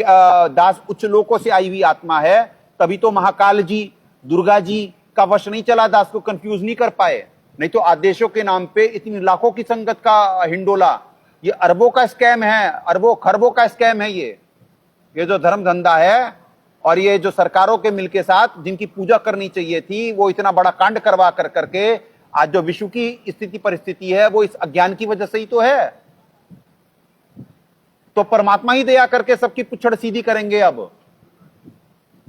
दास उच्च लोकों से आई हुई आत्मा है, तभी तो महाकाल जी दुर्गा जी का वश नहीं चला, दास को कंफ्यूज नहीं कर पाए। नहीं तो आदेशों के नाम पे इतनी लाखों की संगत का हिंडोला, ये अरबों का स्कैम है, अरबों खरबों का स्कैम है ये जो धर्म धंधा है। और ये जो सरकारों के मिल के साथ जिनकी पूजा करनी चाहिए थी, वो इतना बड़ा कांड करवा कर करके आज जो विश्व की स्थिति परिस्थिति है, वो इस अज्ञान की वजह से ही तो है। तो परमात्मा ही दया करके सबकी पुच्छड़ सीधी करेंगे। अब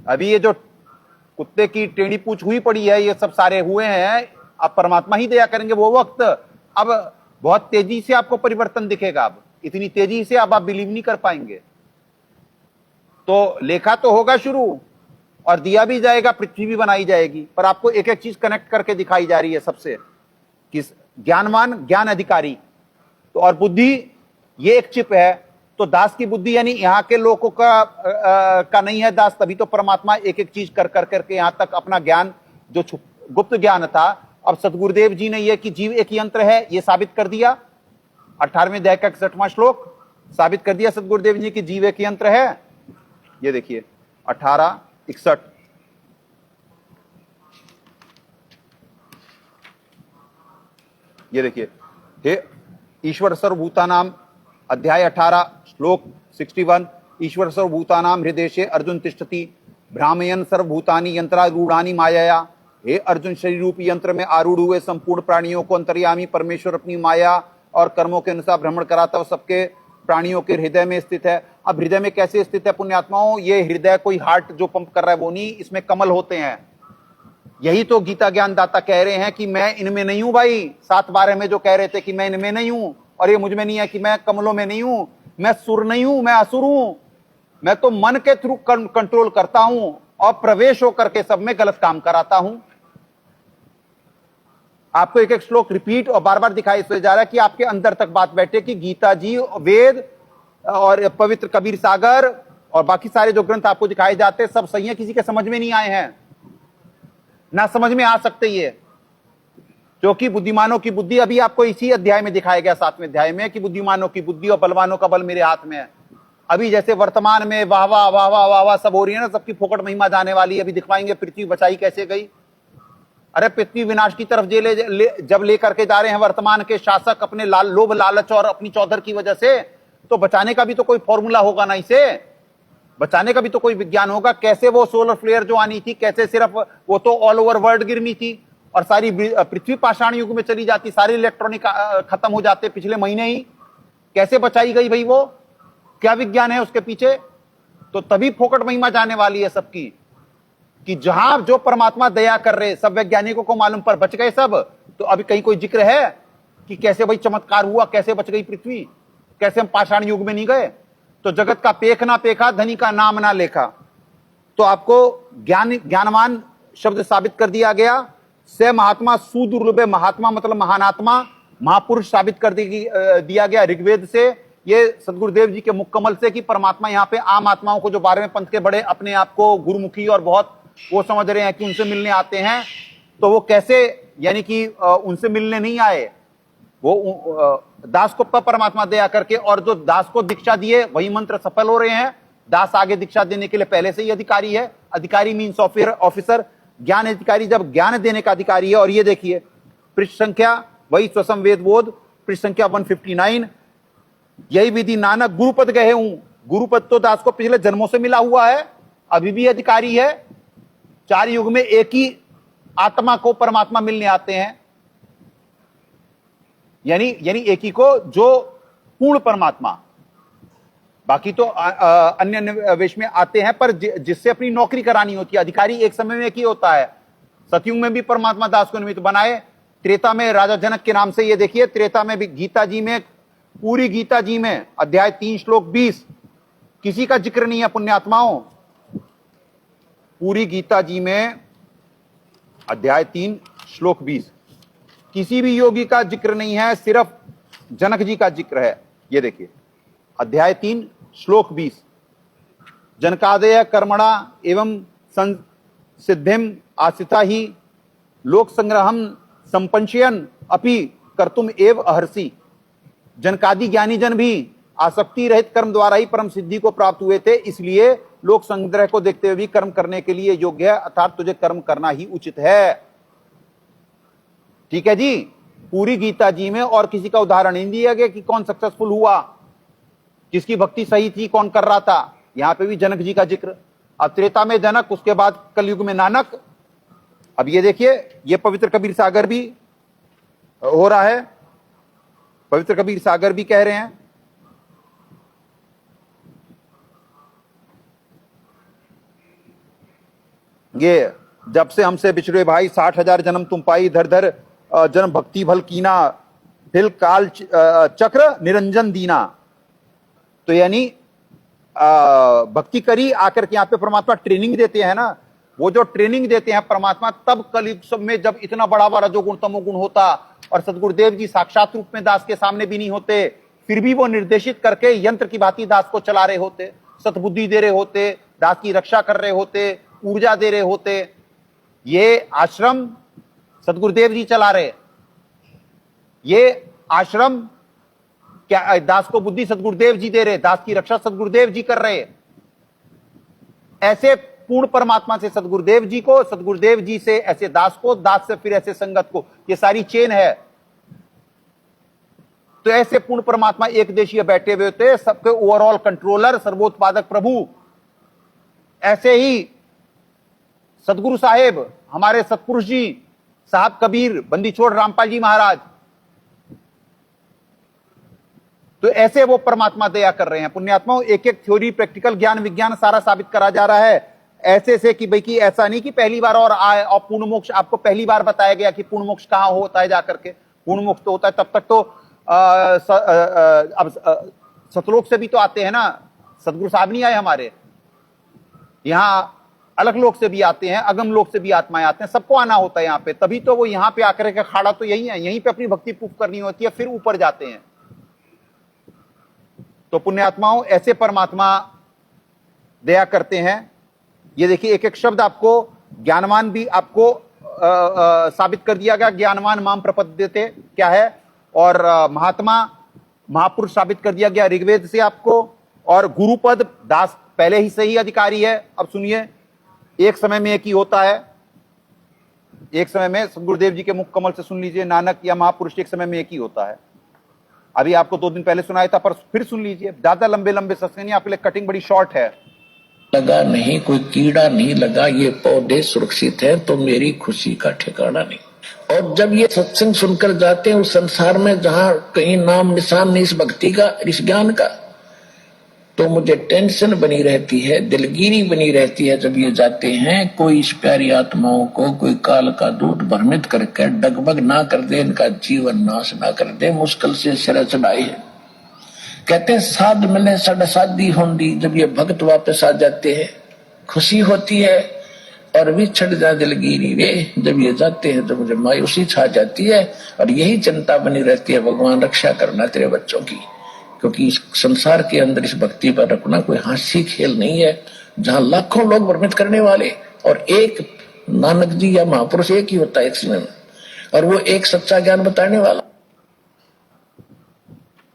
अभी ये जो कुत्ते की टेढ़ी पूछ हुई पड़ी है, ये सब सारे हुए हैं, अब परमात्मा ही दया करेंगे। वो वक्त अब बहुत तेजी से आपको परिवर्तन दिखेगा, अब इतनी तेजी से अब आप बिलीव नहीं कर पाएंगे। तो लेखा तो होगा शुरू, और दिया भी जाएगा, पृथ्वी भी बनाई जाएगी, पर आपको एक एक चीज कनेक्ट करके दिखाई जा रही है सबसे, कि ज्ञानवान ज्ञान अधिकारी। तो और बुद्धि ये एक चिप है, तो दास की बुद्धि यानी यहाँ के लोगों का नहीं है दास, तभी तो परमात्मा एक एक चीज कर करके यहां तक अपना ज्ञान जो गुप्त ज्ञान था, अब सतगुरुदेव जी ने यह कि जीव एक यंत्र है ये साबित कर दिया। 18वें अध्याय का 61वां श्लोक साबित कर दिया सतगुरुदेव जी की जीव एक यंत्र है। ये देखिए 18:61, ये देखिए, हे ईश्वर सर्वभूतानाम, अध्याय 18 श्लोक 61, ईश्वर सर्वभूतानाम हृदय अर्जुन तिष्ठति भ्रामयन सर्वभूतानि यंत्रारूढ़ानि माया। हे अर्जुन, शरीर रूपी यंत्र में आरूढ़ हुए संपूर्ण प्राणियों को अंतर्यामी परमेश्वर अपनी माया और कर्मों के अनुसार भ्रमण कराता हुआ सबके प्राणियों के हृदय में स्थित है। अब हृदय में कैसे स्थित है पुण्यात्माओं? ये हृदय कोई हार्ट जो पंप कर रहा है वो नहीं, इसमें कमल होते हैं। यही तो गीता ज्ञान दाता कह रहे हैं कि मैं इनमें नहीं हूं भाई। 7:12 में जो कह रहे थे कि मैं इनमें नहीं हूं और ये मुझ में नहीं है, कि मैं कमलों में नहीं हूं, मैं सुर नहीं हूं, मैं असुर हूं, मैं तो मन के थ्रू कंट्रोल करता हूं और प्रवेश होकर के सब में गलत काम कराता हूं। आपको एक एक श्लोक रिपीट और बार बार दिखाई इसलिए जा रहा है कि आपके अंदर तक बात बैठे कि गीता जी, वेद और पवित्र कबीर सागर और बाकी सारे जो ग्रंथ आपको दिखाए जाते हैं सब सही है, किसी के समझ में नहीं आए हैं, ना समझ में आ सकते ये, क्योंकि बुद्धिमानों की बुद्धि अभी आपको इसी अध्याय में दिखाया गया 7वें अध्याय में कि बुद्धिमानों की बुद्धि और बलवानों का बल मेरे हाथ में है। अभी जैसे वर्तमान में वाह वाह वाह वाह वाह वाह सब हो रही है ना, सबकी फोकट महिमा जाने वाली। अभी दिखवाएंगे पृथ्वी बचाई कैसे गई। अरे पृथ्वी विनाश की तरफ जब लेकर के जा रहे हैं वर्तमान के शासक अपने लोभ लालच और अपनी चौधर की वजह से, तो बचाने का भी तो कोई फॉर्मूला होगा ना, इसे बचाने का भी तो कोई विज्ञान होगा। कैसे वो सोलर फ्लेयर जो आनी थी, कैसे सिर्फ वो तो ऑल ओवर वर्ल्ड गिरनी थी और सारी पृथ्वी पाषाण युग में चली जाती, सारे इलेक्ट्रॉनिक खत्म हो जाते पिछले महीने ही, कैसे बचाई गई भाई? वो क्या विज्ञान है उसके पीछे? तो तभी फोकट महिमा जाने वाली है सबकी, कि जहां जो परमात्मा दया कर रहे, सब वैज्ञानिकों को मालूम पर बच गए सब। तो अभी कहीं कोई जिक्र है कि कैसे भाई चमत्कार हुआ, कैसे बच गई पृथ्वी, कैसे हम पाषाण युग में नहीं गए? तो जगत का पेख ना पेखा, धनी का नाम ना लेखा। तो आपको ज्ञानवान शब्द साबित कर दिया गया। से महात्मा सुदुर्लभ, महात्मा मतलब महानात्मा, महापुरुष साबित कर दिया गया ऋग्वेद से। ये सदगुरुदेव जी के मुख कमल से कि परमात्मा यहाँ पे आम आत्माओं को, जो 12वें पंथ के बड़े अपने आप को गुरुमुखी और बहुत वो समझ रहे हैं कि उनसे मिलने आते हैं, तो वो कैसे, यानी कि उनसे मिलने नहीं आए, वो दास को परमात्मा दया करके, और जो दास को दीक्षा दिए वही मंत्र सफल हो रहे हैं। दास आगे दीक्षा देने के लिए पहले से ही अधिकारी है। अधिकारी मीन्स ऑफिसर, ज्ञान अधिकारी जब ज्ञान देने का अधिकारी है। और ये देखिए पृष्ठ संख्या वही स्वसम वेद बोध, पृष्ठ संख्या 159, यही विधि नानक गुरुपद गए हूं। गुरुपद तो दास को पिछले जन्मों से मिला हुआ है, अभी भी अधिकारी है। 4 युग में एक ही आत्मा को परमात्मा मिलने आते हैं, यानी एक ही को, जो पूर्ण परमात्मा। बाकी तो अन्य अन्य वेश में आते हैं, पर जिससे अपनी नौकरी करानी होती है। अधिकारी एक समय में एक ही होता है। सतयुग में भी परमात्मा दास को निमित्त बनाए, त्रेता में राजा जनक के नाम से। ये देखिए त्रेता में भी गीता जी में, पूरी गीता जी में अध्याय 3 श्लोक 20 किसी का जिक्र नहीं है पुण्यात्माओं। पूरी गीता जी में अध्याय 3 श्लोक 20 किसी भी योगी का जिक्र नहीं है, सिर्फ जनक जी का जिक्र है। ये देखिए अध्याय 3 श्लोक 20, जनकादय कर्मणा एवं सिद्धिम आसिता ही लोक संग्रहम संपंचयन अपि कर्तुम एव अहर्षि। जनकादि ज्ञानी जन भी आसक्ति रहित कर्म द्वारा ही परम सिद्धि को प्राप्त हुए थे, इसलिए लोक संग्रह को देखते हुए भी कर्म करने के लिए योग्य है, अर्थात तुझे कर्म करना ही उचित है। ठीक है जी। पूरी गीता जी में और किसी का उदाहरण नहीं दिया गया कि कौन सक्सेसफुल हुआ, किसकी भक्ति सही थी, कौन कर रहा था। यहां पे भी जनक जी का जिक्र। अब त्रेता में जनक, उसके बाद कलयुग में नानक। अब ये देखिए ये पवित्र कबीर सागर भी हो रहा है, पवित्र कबीर सागर भी कह रहे हैं ये, जब से हमसे बिछड़े भाई 60,000 जन्म तुम पाई, धर धर जन्म भक्ति भल कीना, फिल काल चक्र निरंजन दीना। तो यानी भक्ति करी, आकर के यहाँ पे परमात्मा ट्रेनिंग देते हैं ना। वो जो ट्रेनिंग देते हैं परमात्मा, तब कलयुग सब में जब इतना बड़ा बड़ा रजोगुण तमोगुण होता, और सदगुरुदेव जी साक्षात रूप में दास के सामने भी नहीं होते, फिर भी वो निर्देशित करके यंत्र की भांति दास को चला रहे होते, सतबुद्धि दे रहे होते, दास की रक्षा कर रहे होते, ऊर्जा दे रहे होते। ये आश्रम सदगुरुदेव जी चला रहे, ये आश्रम क्या दास को बुद्धि सदगुरुदेव जी दे रहे, दास की रक्षा सदगुरुदेव जी कर रहे। ऐसे पूर्ण परमात्मा से सदगुरुदेव जी को, सदगुरुदेव जी से ऐसे दास को, दास से फिर ऐसे संगत को, ये सारी चेन है। तो ऐसे पूर्ण परमात्मा एक देशीय बैठे हुए होते, सबके ओवरऑल कंट्रोलर, सर्वोत्पादक प्रभु। ऐसे ही सदगुरु साहेब, हमारे सतपुरुष जी साहब कबीर, बंदी छोड़ रामपाल जी महाराज, तो ऐसे वो परमात्मा दया कर रहे हैं। पुण्यात्माओं, एक एक थ्योरी, प्रैक्टिकल ज्ञान, विज्ञान सारा साबित करा जा रहा है ऐसे से कि भाई कि ऐसा नहीं कि पहली बार और आए और पूर्ण मोक्ष आपको पहली बार बताया गया कि पूर्ण मोक्ष कहां होता है जाकर के। पूर्ण मोक्ष तो होता है तब तक तो अब सतलोक से भी तो आते हैं ना, सदगुरु साहब नहीं आए हमारे यहां, अलग लोक से भी आते हैं, अगम लोक से भी आत्माएं आते हैं, सबको आना होता है यहाँ पे। तभी तो वो यहाँ पे आकर के खाड़ा तो यही है, यहीं पे अपनी भक्ति प्रूफ करनी होती है, फिर ऊपर जाते हैं। तो पुण्यात्माओं, ऐसे परमात्मा दया करते हैं। ये देखिए एक एक शब्द आपको, ज्ञानवान भी आपको साबित कर दिया गया, ज्ञानवान माम प्रपद्यते क्या है, और महात्मा महापुरुष साबित कर दिया गया ऋग्वेद से आपको। और गुरुपद दास पहले ही से ही अधिकारी है। अब सुनिए, एक समय में एक ही होता है, एक समय में सदगुरुदेव जी के मुख कमल से सुन लीजिए, नानक या महापुरुष एक समय में एक ही होता है। अभी आपको 2 दिन पहले सुनाया था, पर फिर सुन लीजिए, ज्यादा लंबे लंबे सत्संग आपके लिए कटिंग बड़ी शॉर्ट है। लगा नहीं, कोई कीड़ा नहीं लगा, ये पौधे सुरक्षित हैं, तो मेरी खुशी का ठिकाना नहीं। और जब ये सत्संग सुनकर जाते हैं उस संसार में जहां कहीं नाम निशान नहीं इस भक्ति का, इस ज्ञान का, तो मुझे टेंशन बनी रहती है, दिलगिरी बनी रहती है। जब ये जाते हैं, कोई इस प्यारी आत्माओं को कोई काल का दूत भ्रमित करके डगमग ना कर दे, इनका जीवन नाश ना कर दे, मुश्किल से सिर चढ़ाई है। कहते हैं साध मिले साढ़ा शादी होंदी। जब ये भक्त वापस आ जाते हैं खुशी होती है, और भी छट जा दिलगिरी रे। जब ये जाते हैं तो मुझे मायूसी छा जाती है, और यही चिंता बनी रहती है, भगवान रक्षा करना तेरे बच्चों की, क्योंकि इस संसार के अंदर इस भक्ति पर रखना कोई हास्य खेल नहीं है, जहां लाखों लोग भ्रमित करने वाले और एक नानक जी या महापुरुष एक ही होता है एक समय में, और वो एक सच्चा ज्ञान बताने वाला।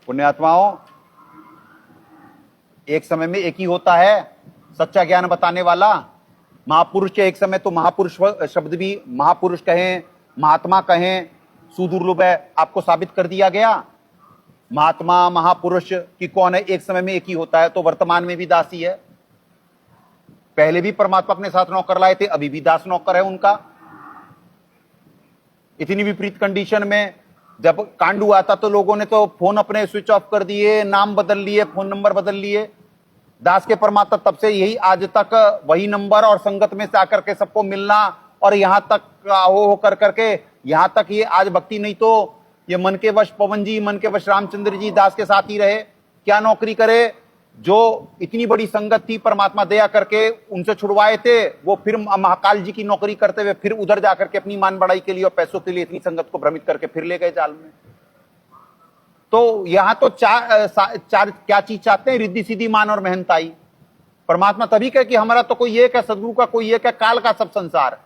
पुण्यात्माओं, एक समय में एक ही होता है सच्चा ज्ञान बताने वाला। महापुरुष के एक समय तो महापुरुष शब्द भी महापुरुष कहें, महात्मा कहें, सुदुर्लभ है, आपको साबित कर दिया गया। महात्मा महापुरुष की कौन है, एक समय में एक ही होता है। तो वर्तमान में भी दासी है, पहले भी परमात्मा अपने साथ नौकर लाए थे, अभी भी दास नौकर है उनका। इतनी विपरीत कंडीशन में जब कांड हुआ था तो लोगों ने तो फोन अपने स्विच ऑफ कर दिए, नाम बदल लिए, फोन नंबर बदल लिए। दास के परमात्मा तब से यही आज तक वही नंबर और संगत में से आकर के सबको मिलना, और यहां तक हो कर करके यहां तक ये आज भक्ति नहीं तो ये मन के वश पवन जी, मन के वश रामचंद्र जी दास के साथ ही रहे। क्या नौकरी करे, जो इतनी बड़ी संगत थी परमात्मा दया करके उनसे छुड़वाए थे, वो फिर महाकाल जी की नौकरी करते हुए फिर उधर जाकर के अपनी मान बढ़ाई के लिए और पैसों के लिए इतनी संगत को भ्रमित करके फिर ले गए जाल में। तो यहां तो चार क्या चीज चाहते हैं, रिद्धि सीधी मान और मेहनताई। परमात्मा तभी कहे कि हमारा तो कोई एक है, सदगुरु का कोई एक है, काल का सब संसार।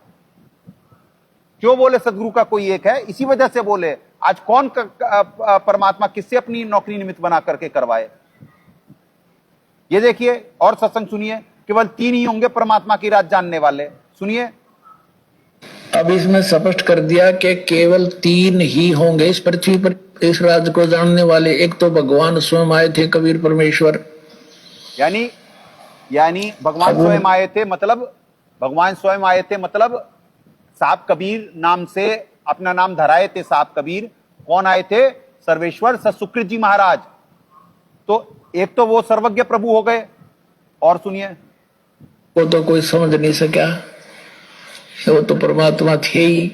क्यों बोले सदगुरु का कोई एक है? इसी वजह से बोले। आज कौन परमात्मा किससे अपनी नौकरी निमित्त बना करके करवाए? ये देखिए और सत्संग सुनिए, केवल 3 ही होंगे परमात्मा की राज जानने वाले। सुनिए, अब इसमें स्पष्ट कर दिया कि केवल 3 ही होंगे इस पृथ्वी पर इस राज को जानने वाले। एक तो भगवान स्वयं आए थे, कबीर परमेश्वर, यानी भगवान स्वयं आए थे, मतलब भगवान स्वयं आए थे मतलब साहब कबीर नाम से अपना नाम धराए थे। साहब कबीर कौन आए थे? सर्वेश्वर सतसुकृत जी महाराज। तो एक तो वो सर्वज्ञ प्रभु हो गए। और सुनिए, वो तो कोई समझ नहीं सका, वो तो परमात्मा थे ही।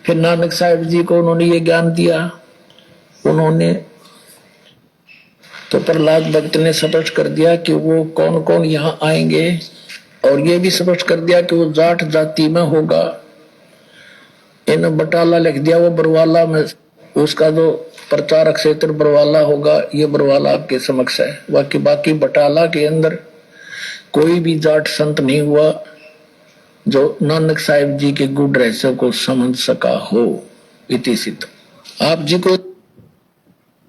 फिर नानक साहब जी को उन्होंने ये ज्ञान दिया। उन्होंने तो प्रहलाद भक्त ने स्पष्ट कर दिया कि वो कौन कौन यहाँ आएंगे, और ये भी स्पष्ट कर दिया कि वो जाट जाति में होगा। इन बटाला लिख दिया, वो बरवाला में, उसका जो प्रचारक क्षेत्र बरवाला होगा, ये बरवाला आपके समक्ष है। बाकी बटाला के अंदर कोई भी जाट संत नहीं हुआ जो नानक साहिब जी के गुड़ रहस्य को समझ सका हो। इति सिद्ध आप जी को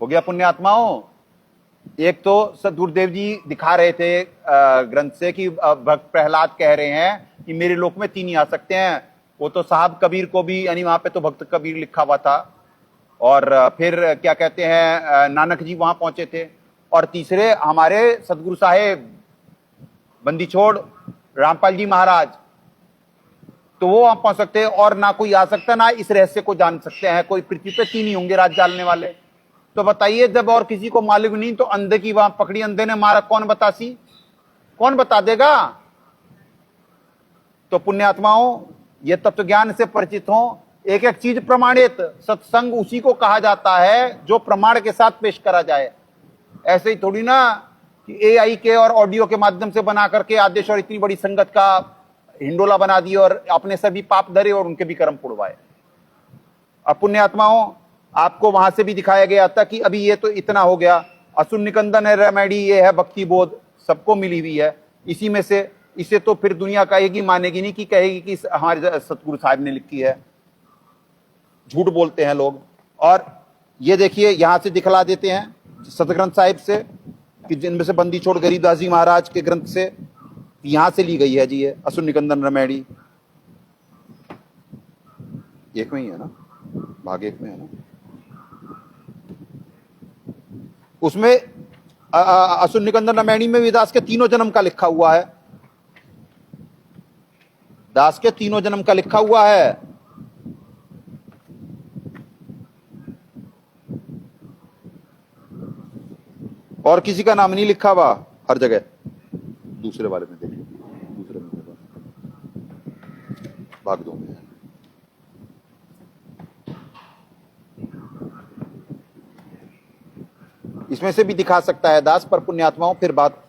हो गया। पुण्यात्माओं, एक तो सदगुरुदेव जी दिखा रहे थे ग्रंथ से कि भक्त प्रहलाद कह रहे हैं कि मेरे लोक में 3 ही आ सकते हैं। वो तो साहब कबीर को भी, यानी वहां पे तो भक्त कबीर लिखा हुआ था, और फिर क्या कहते हैं नानक जी वहां पहुंचे थे, और तीसरे हमारे सदगुरु साहेब बंदी छोड़ रामपाल जी महाराज, तो वो वहां पहुंच सकते हैं। और ना कोई आ सकता, ना इस रहस्य को जान सकते हैं। कोई पृथ्वी पे 3 ही होंगे राज जानने वाले। तो बताइए, जब और किसी को मालूम नहीं तो अंधे की वहां पकड़ी, अंधे ने मारा, कौन बतासी, कौन बता देगा? तो पुण्यात्माओं, ये तत्व ज्ञान से परिचित हो। एक एक चीज प्रमाणित, सत्संग उसी को कहा जाता है जो प्रमाण के साथ पेश करा जाए। ऐसे ही थोड़ी ना कि एआई के और ऑडियो के माध्यम से बना करके आदेश और इतनी बड़ी संगत का हिंडोला बना दिए और अपने सभी पाप धरे और उनके भी कर्म पुड़वाए। अब पुण्यात्माओं, आपको वहां से भी दिखाया गया था कि अभी ये तो इतना हो गया, असुर निकंदन है, रेमेडी ये है, भक्ति बोध सबको मिली हुई है। इसी में से इसे तो फिर दुनिया कहेगी, मानेगी नहीं, कि कहेगी कि हमारे सतगुरु साहब ने लिखी है। झूठ बोलते हैं लोग। और ये देखिए, यहां से दिखला देते हैं सतग्रंथ साहिब से कि जिनमें से बंदी छोड़ गरीबदास जी महाराज के ग्रंथ से यहां से ली गई है जी। ये असुर निकंदन रेमेडी एक में ही है ना, भाग 1 में है ना। उसमें असुर निकंदन रेमेडी में भी दास के 3 जन्म का लिखा हुआ है। दास के 3 जन्म का लिखा हुआ है। और किसी का नाम नहीं लिखा हुआ हर जगह। दूसरे वाले में देखिए, दूसरे में भाग 2 में है। इसमें से भी दिखा सकता है दास, पर पुण्यात्माओं फिर बात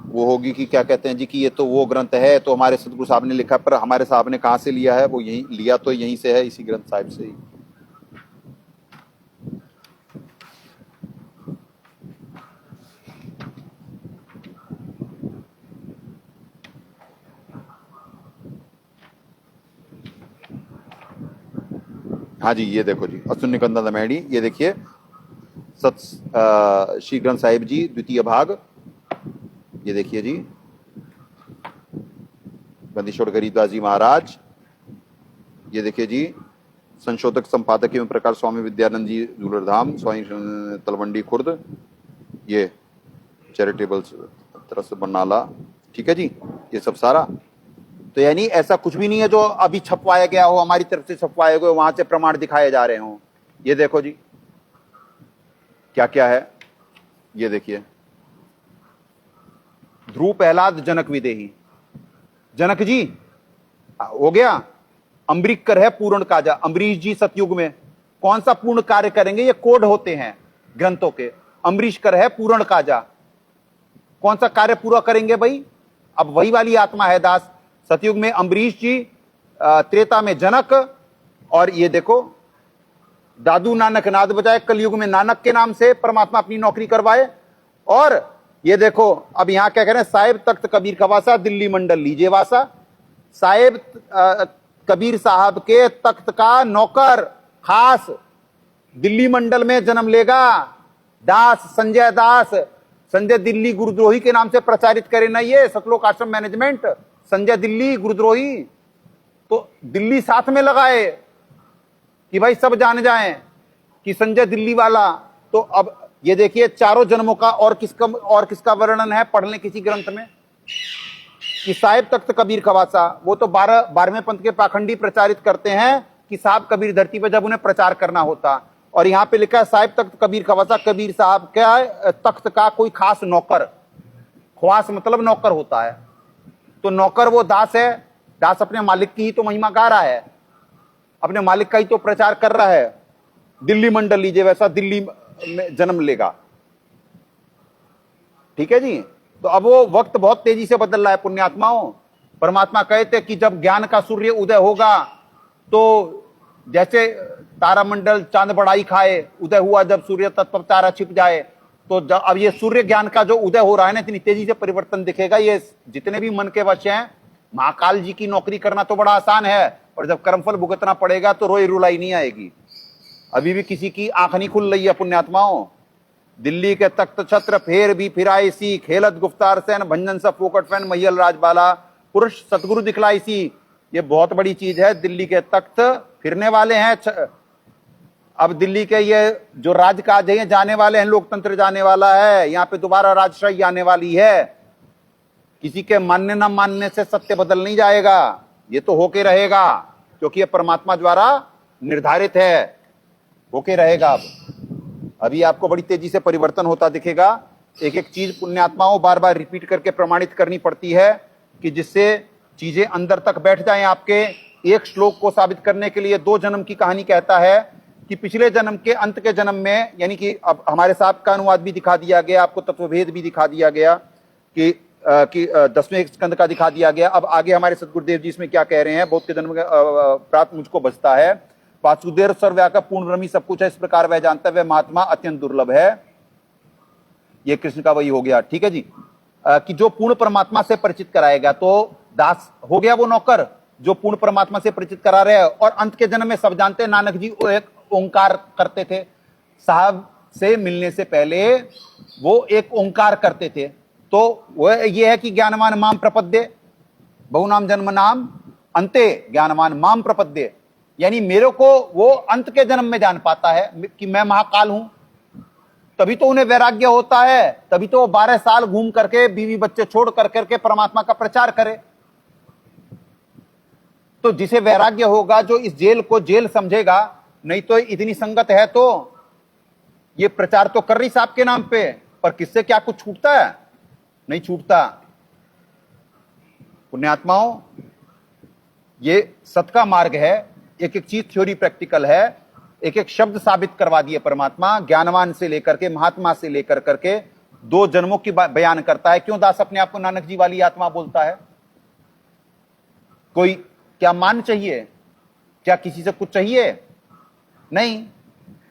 वो होगी कि क्या कहते हैं जी कि ये तो वो ग्रंथ है तो हमारे सतगुरु साहब ने लिखा, पर हमारे साहब ने कहां से लिया है? वो यहीं लिया तो यहीं से है, इसी ग्रंथ साहिब से ही। हाँ जी, ये देखो जी, असुन निकंदन दमैणी, ये देखिए श्री ग्रंथ साहिब जी द्वितीय भाग, ये देखिए जी, बंदीछोड़ गरीबदास जी महाराज, ये देखिए जी, संशोधक संपादक एवं प्रकार स्वामी विद्यानंद जी झूलरधाम, स्वामी तलवंडी खुर्द, ये चैरिटेबल ट्रस्ट बरनाला, ठीक है जी, ये सब सारा। तो यानी ऐसा कुछ भी नहीं है जो अभी छपवाया गया हो, हमारी तरफ से छपवाए गए वहां से प्रमाण दिखाए जा रहे हो। ये देखो जी क्या क्या है, ये देखिए, ध्रुव प्रहलाद जनक विदेही, जनक जी हो गया, अम्बरीक कर है पूर्ण काजा, अम्बरीश जी सतयुग में कौन सा पूर्ण कार्य करेंगे, ये कोड होते हैं ग्रंथों के। अम्बरीश कर है पूर्ण काजा, कौन सा कार्य पूरा करेंगे भाई, अब वही वाली आत्मा है दास। सतयुग में अम्बरीश जी, त्रेता में जनक, और ये देखो दादू नानक नाद बजाए, कलयुग में नानक के नाम से परमात्मा अपनी नौकरी करवाए। और ये देखो अब यहां क्या कह रहे हैं, साहेब तख्त कबीर खवासा दिल्ली मंडल लीजिए वासा, साहेब कबीर साहब के तख्त का नौकर खास दिल्ली मंडल में जन्म लेगा। दास संजय दास, संजय दिल्ली गुरुद्रोही के नाम से प्रचारित करे ना ये सतलोक आश्रम मैनेजमेंट, संजय दिल्ली गुरुद्रोही, तो दिल्ली साथ में लगाए कि भाई सब जान जाएं कि संजय दिल्ली वाला। तो अब ये देखिए चारों जन्मों का और किसका वर्णन है, पढ़ लें किसी ग्रंथ में, कि साहिब तख्त कबीर खवासा, वो तो 12वें पंथ के पाखंडी प्रचारित करते हैं कि साहब कबीर धरती पर जब उन्हें प्रचार करना होता, और यहां पे लिखा है साहिब तख्त कबीर खवासा, कबीर साहब क्या तख्त का कोई खास नौकर, ख्वास मतलब नौकर होता है, तो नौकर वो दास है, दास अपने मालिक की ही तो महिमा गा रहा है, अपने मालिक का ही तो प्रचार कर रहा है। दिल्ली मंडल लीजिए वैसा दिल्ली में जन्म लेगा, ठीक है जी। तो अब वो वक्त बहुत तेजी से बदल रहा है पुण्यात्माओं। परमात्मा कहते कि जब ज्ञान का सूर्य उदय होगा, तो जैसे तारामंडल चांद बड़ाई खाए, उदय हुआ जब सूर्य तत्व तारा छिप जाए, तो अब ये सूर्य ज्ञान का जो उदय हो रहा है ना, इतनी तेजी से परिवर्तन दिखेगा। ये जितने भी मन के वश हैं, महाकाल जी की नौकरी करना तो बड़ा आसान है, और जब कर्मफल भुगतना पड़ेगा तो रोई रुलाई नहीं आएगी। अभी भी किसी की आंख नहीं खुल रही है पुण्यात्माओं। दिल्ली के तख्त छत्र फेर भी फिराई सी, खेलत गुफ्तार सैन भंजन सा फोकट फैन महियल राजबाला, पुरुष सतगुरु दिखलाई सी। ये बहुत बड़ी चीज है, दिल्ली के तख्त फिरने वाले हैं। अब दिल्ली के ये जो राजकाज है जाने वाले हैं, लोकतंत्र जाने वाला है, यहाँ पे दोबारा राजशाही आने वाली है। किसी के मानने न मानने से सत्य बदल नहीं जाएगा, ये तो होके रहेगा, क्योंकि ये परमात्मा द्वारा निर्धारित है, होके रहेगा। अभी आपको बड़ी तेजी से परिवर्तन होता दिखेगा। एक एक चीज पुण्यात्माओं बार बार रिपीट करके प्रमाणित करनी पड़ती है, कि जिससे चीजें अंदर तक बैठ जाएं आपके। एक श्लोक को साबित करने के लिए 2 जन्म की कहानी कहता है कि पिछले जन्म के अंत के जन्म में, यानी कि अब हमारे साहब का अनुवाद भी दिखा दिया गया, आपको तत्वभेद भी दिखा दिया गया, कि 10वें स्कंद का दिखा दिया गया। अब आगे हमारे सतगुरुदेव जी इसमें क्या कह रहे हैं, बहुत के जन्म प्राप्त मुझको बचता है, वासुदेव सर्वव्यापक पूर्ण ब्रह्मी सब कुछ है, इस प्रकार वह जानता है वह महात्मा अत्यंत दुर्लभ है। ये कृष्ण का वही हो गया, ठीक है जी, कि जो पूर्ण परमात्मा से परिचित कराएगा। तो दास हो गया वो नौकर जो पूर्ण परमात्मा से परिचित करा रहे हैं। और अंत के जन्म में सब जानते हैं, नानक जी एक ओंकार करते थे, साहब से मिलने से पहले वो एक ओंकार करते थे। तो वह ये है कि ज्ञानवान माम प्रपद्ये, बहुनाम जन्म नाम अंते ज्ञानवान माम प्रपद्ये, यानी मेरे को वो अंत के जन्म में जान पाता है कि मैं महाकाल हूं, तभी तो उन्हें वैराग्य होता है, तभी तो 12 साल घूम करके बीवी बच्चे छोड़ करके परमात्मा का प्रचार करे। तो जिसे वैराग्य होगा, जो इस जेल को जेल समझेगा, नहीं तो इतनी संगत है तो ये प्रचार तो कर रही साहब के नाम पे, पर किससे क्या कुछ छूटता है, नहीं छूटता। पुण्यात्माओं, ये सत का मार्ग है, एक एक चीज थ्योरी प्रैक्टिकल है, एक एक शब्द साबित करवा दिए परमात्मा, ज्ञानवान से लेकर के महात्मा से लेकर करके 2 जन्मों की बयान करता है। क्यों दास अपने आप को नानक जी वाली आत्मा बोलता है? कोई क्या मान चाहिए, क्या किसी से कुछ चाहिए? नहीं,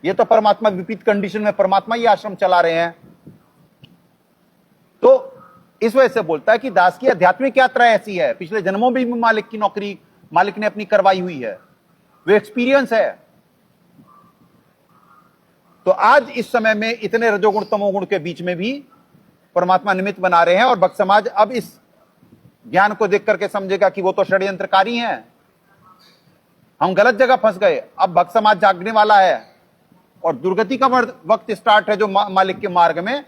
ये तो परमात्मा विपरीत कंडीशन में परमात्मा ही आश्रम चला रहे हैं। तो इस वजह से बोलता है कि दास की आध्यात्मिक यात्रा ऐसी है, पिछले जन्मों में भी मालिक की नौकरी मालिक ने अपनी करवाई हुई है, वो एक्सपीरियंस है। तो आज इस समय में इतने रजोगुण तमोगुण के बीच में भी परमात्मा निमित्त बना रहे हैं, और भक्त समाज अब इस ज्ञान को देख करके समझेगा कि वो तो षड्यंत्रकारी हैं, हम गलत जगह फंस गए। अब भक्त समाज जागने वाला है और दुर्गति का वक्त स्टार्ट है जो मालिक के मार्ग में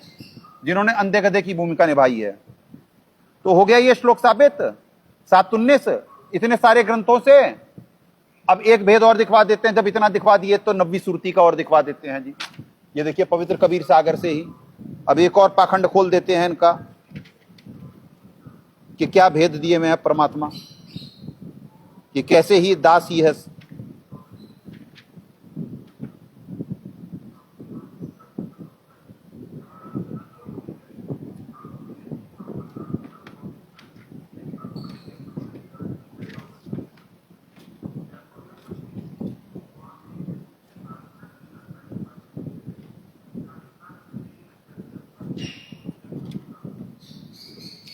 जिन्होंने अंधे गधे की भूमिका निभाई है। तो हो गया ये श्लोक साबित 719 इतने सारे ग्रंथों से। अब एक भेद और दिखवा देते हैं, जब इतना दिखवा दिए तो 90 सुरती का और दिखवा देते हैं जी। ये देखिए पवित्र कबीर सागर से ही अब एक और पाखंड खोल देते हैं इनका कि क्या भेद दिए हुए हैं परमात्मा, कि कैसे ही दास ही है।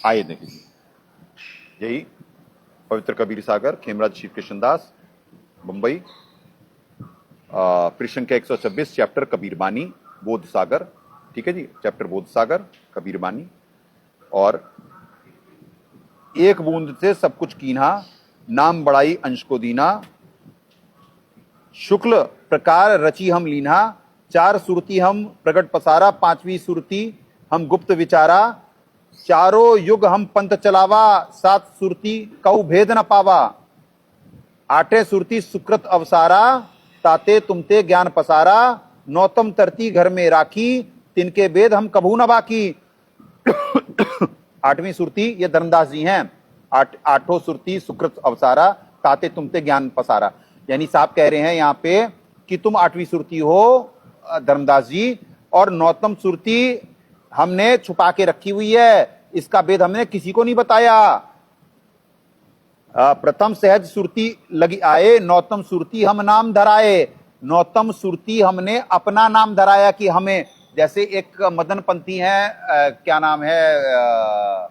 आइए देखिए, यही पवित्र कबीर सागर, खेमराज शिव कृष्ण दास, मुंबई, परिसंख्या 126, चैप्टर कबीर बानी, बोध सागर। ठीक है जी, चैप्टर बोध सागर, कबीर बानी। और एक बूंद से सब कुछ कीन्हा, नाम बड़ाई अंश को दीना, शुक्ल प्रकार रची हम लीन्हा, 4 सुरती हम प्रगट पसारा, 5वीं सुरती हम गुप्त विचारा, चारों युग हम पंथ चलावा, 7 सुरती कऊ भेद न पावा, 8 सुरती सुकृत अवसारा, ताते तुमते ज्ञान पसारा, 9तम तरती घर में राखी, तिनके भेद हम कभू न बाकी। 8वीं सुरती ये धर्मदास जी हैं, 8 सुरती सुकृत अवसारा, ताते तुमते ज्ञान पसारा। यानी साहब कह रहे हैं यहाँ पे कि तुम 8वीं सुरती हो धर्मदास जी, और 9तम सुरती हमने छुपा के रखी हुई है, इसका भेद हमने किसी को नहीं बताया। प्रथम सहज सुरती लगी आए, 9तम सुरती हम नाम धराए। 9तम सुरती हमने अपना नाम धराया कि हमें, जैसे एक मदन पंथी हैं, क्या नाम है,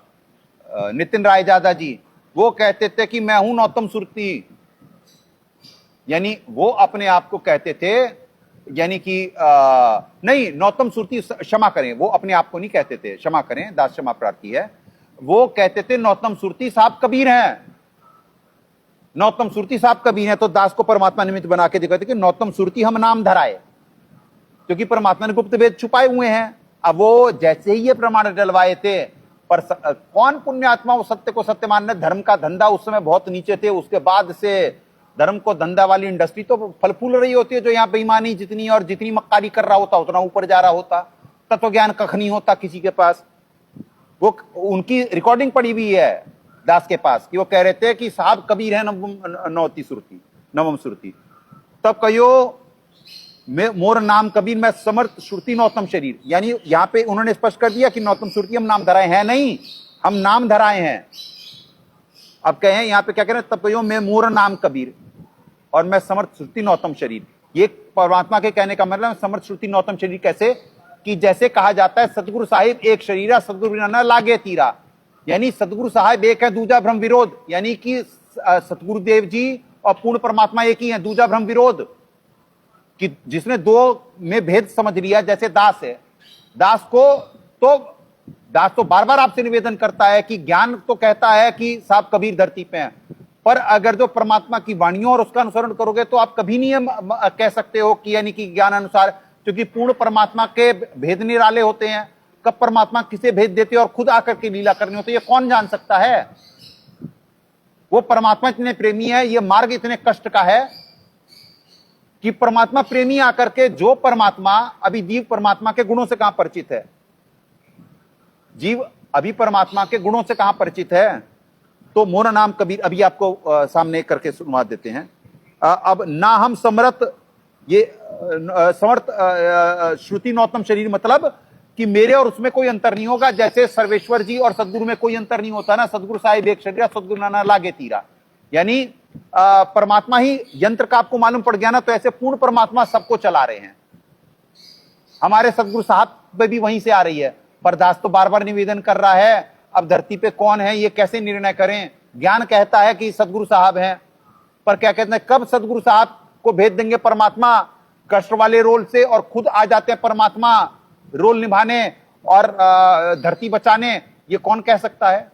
नितिन राय जादा जी, वो कहते थे कि मैं हूं 9तम सुरती, यानी वो अपने आप को कहते थे, यानी कि नहीं 9तम सुरती, क्षमा करें, वो अपने आप को नहीं कहते थे, क्षमा करें, दास क्षमा प्रार्थी है, वो कहते थे 9तम सुरती साहब कबीर हैं, 9तम सुरती साहब कबीर हैं। तो दास को परमात्मा निमित्त बना के दिखाते कि 9तम सुरती हम नाम धराए, क्योंकि परमात्मा ने गुप्त भेद छुपाए हुए हैं। अब वो जैसे ही ये प्रमाण डलवाए थे, पर कौन पुण्यात्मा वो सत्य को सत्य मानने, धर्म का धंधा उस समय बहुत नीचे थे, उसके बाद से धर्म को धंधा वाली इंडस्ट्री तो फल फूल रही होती है, जो यहाँ बेईमानी जितनी और जितनी मक्कारी कर रहा होता उतना ऊपर जा रहा होता, तत्व ज्ञान कख नहीं होता किसी के पास। वो उनकी रिकॉर्डिंग पड़ी हुई है दास के पास कि वो कह रहे थे कि साहब कबीर है नवम सुरती। तब कहो मोर नाम कबीर, मैं समर्थ श्रुति 9तम शरीर, यानी यहाँ पे उन्होंने स्पष्ट कर दिया कि 9तम सुरती हम नाम धराए हैं, नहीं हम नाम धराए हैं। अब कहें यहाँ पे क्या कह रहे हैं, तब कहो मैं मोर नाम कबीर और मैं समर्थ श्रुति 9तम शरीर। ये परमात्मा के कहने का मतलब समर्थ श्रुति 9तम शरीर कैसे, कि जैसे कहा जाता है सतगुरु साहिब एक शरीरा, सतगुरु बिना न लागे तीरा, यानी सतगुरु साहिब एक है, दूजा भ्रम विरोध, यानी कि सतगुरुदेव जी और पूर्ण परमात्मा एक ही है, दूजा भ्रम विरोध, कि जिसने 2 में भेद समझ लिया, जैसे दास है, दास तो बार बार आपसे निवेदन करता है कि ज्ञान तो कहता है कि साहब कबीर धरती पे हैं, पर अगर जो परमात्मा की वाणियों और उसका अनुसरण करोगे तो आप कभी नहीं कह सकते हो कि यानी कि ज्ञान अनुसार, क्योंकि पूर्ण परमात्मा के भेद निराले होते हैं। कब परमात्मा किसे भेद देते और खुद आकर के लीला करनी होती है, ये कौन जान सकता है। वो परमात्मा इतने प्रेमी है, ये मार्ग इतने कष्ट का है कि परमात्मा प्रेमी आकर के, जो परमात्मा अभी जीव परमात्मा के गुणों से कहां परिचित है, जीव अभी परमात्मा के गुणों से कहां परिचित है। तो मोर नाम कबीर अभी आपको सामने करके सुनवा देते हैं। अब ना हम समर्थ, ये समर्थ श्रुति 9तम शरीर मतलब कि मेरे और उसमें कोई अंतर नहीं होगा, जैसे सर्वेश्वर जी और सदगुरु में कोई अंतर नहीं होता ना, सदगुरु साहिब एक शरीर, सदगुरु नाना लागे तीरा, यानी परमात्मा ही यंत्र का आपको मालूम पड़ गया ना, तो ऐसे पूर्ण परमात्मा सबको चला रहे हैं। हमारे सदगुरु साहब पे भी वहीं से आ रही है, पर दास तो बार बार निवेदन कर रहा है, अब धरती पे कौन है ये कैसे निर्णय करें। ज्ञान कहता है कि सदगुरु साहब हैं, पर क्या कहते हैं, कब सदगुरु साहब को भेज देंगे परमात्मा, कष्ट वाले रोल से और खुद आ जाते हैं परमात्मा रोल निभाने और धरती बचाने, ये कौन कह सकता है?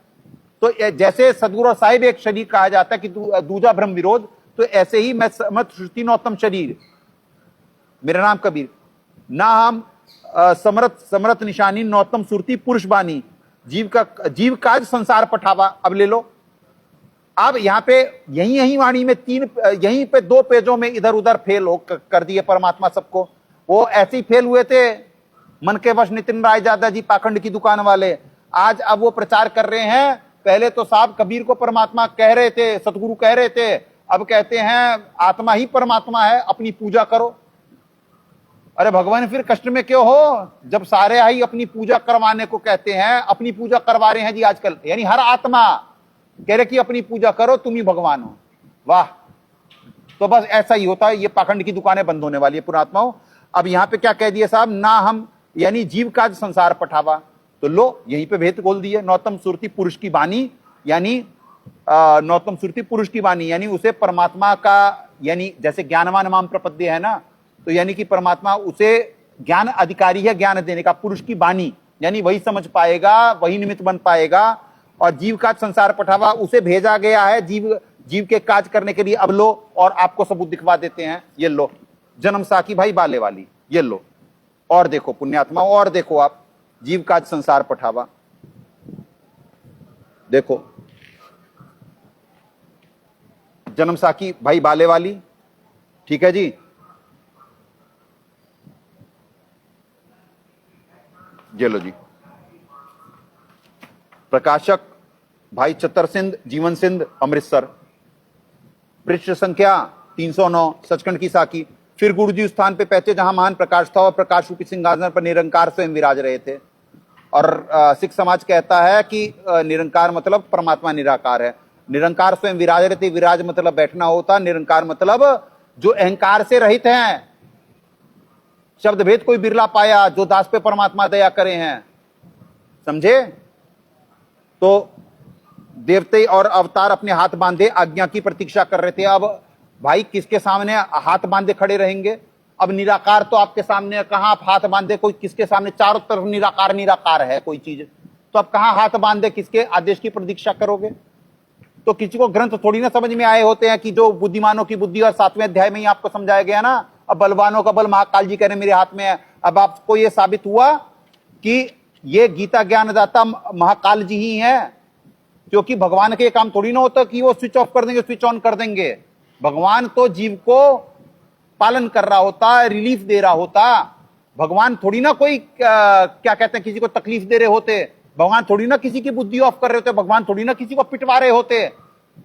तो जैसे सदगुरु साहिब एक शरीर कहा जाता है कि दूजा ब्रह्म विरोध, तो ऐसे ही मैं समत श्रुति नौतम शरीर, मेरा नाम कबीर, ना हम समरत निशानी नौतम सुरती पुरुष बानी, जीव काज संसार पठावा। अब ले लो, अब यहां पे यही वाणी में यहीं पे 2 पेजों में इधर उधर फेल हो कर दिए परमात्मा सबको। वो ऐसे ही फेल हुए थे मन के वश नितिन राय जादा जी पाखंड की दुकान वाले, आज अब वो प्रचार कर रहे हैं। पहले तो साहब कबीर को परमात्मा कह रहे थे, सतगुरु कह रहे थे, अब कहते हैं आत्मा ही परमात्मा है, अपनी पूजा करो। अरे भगवान फिर कष्ट में क्यों हो, जब सारे ही अपनी पूजा करवाने को कहते हैं, अपनी पूजा करवा रहे हैं जी आजकल। यानी हर आत्मा कह रहे कि अपनी पूजा करो, तुम ही भगवान हो। वाह, तो बस ऐसा ही होता है, ये पाखंड की दुकानें बंद होने वाली है पुणात्माओं। अब यहां पे क्या कह दिए साहब, ना हम यानी जीव काज संसार पठावा, तो लो यहीं पे भेद खोल दिए। नौतम सुरती पुरुष की वाणी, यानी नौतम सुरती पुरुष की वाणी, यानी उसे परमात्मा का, यानी जैसे ज्ञानवान माम प्रपद्य है ना, तो यानी कि परमात्मा उसे ज्ञान अधिकारी है, ज्ञान देने का। पुरुष की वाणी यानी वही समझ पाएगा, वही निमित्त बन पाएगा। और जीव काज संसार पठावा, उसे भेजा गया है जीव के काज करने के लिए। अब लो, और आपको सबूत दिखवा देते हैं, ये लो जन्म साखी भाई बाले वाली, ये लो और देखो पुण्यात्मा, और देखो आप जीव काज संसार पठावा, देखो जन्म साखी भाई बाले वाली, ठीक है जी। ये लो जी, प्रकाशक भाई चतर सिंध जीवन सिंध अमृतसर, पृष्ठ संख्या 309, सचखंड की साखी। फिर गुरु जी उस स्थान पे पहुंचे जहां महान प्रकाश था और प्रकाश रूपी सिंहासन पर निरंकार स्वयं विराज रहे थे। और सिख समाज कहता है कि निरंकार मतलब परमात्मा निराकार है। निरंकार स्वयं विराज रहे थे, विराज मतलब बैठना होता, निरंकार मतलब जो अहंकार से रहित हैं। शब्द भेद कोई बिरला पाया, जो दास पे परमात्मा दया करे हैं, समझे? तो देवते और अवतार अपने हाथ बांधे आज्ञा की प्रतीक्षा कर रहे थे। अब भाई किसके सामने हाथ बांधे खड़े रहेंगे? अब निराकार तो आपके सामने, कहां आप हाथ बांधे कोई किसके सामने? चारों तरफ निराकार निराकार है कोई चीज, तो अब कहां हाथ बांधे किसके आदेश की प्रतीक्षा करोगे? तो किसी को ग्रंथ थोड़ी ना समझ में आए होते हैं कि जो बुद्धिमानों की बुद्धि, और 7वें अध्याय में ही आपको समझाया गया ना, अब बलवानों का बल महाकाल जी कह रहे मेरे हाथ में है। अब आपको यह साबित हुआ कि ये गीता ज्ञानदाता महाकाल जी ही हैं, क्योंकि भगवान के काम थोड़ी ना होता कि वो स्विच ऑफ कर देंगे स्विच ऑन कर देंगे। भगवान तो जीव को पालन कर रहा होता, रिलीफ दे रहा होता। भगवान थोड़ी ना कोई क्या कहते हैं किसी को तकलीफ दे रहे होते, भगवान थोड़ी ना किसी की बुद्धि ऑफ कर रहे होते, भगवान थोड़ी ना किसी को पिटवा रहे होते।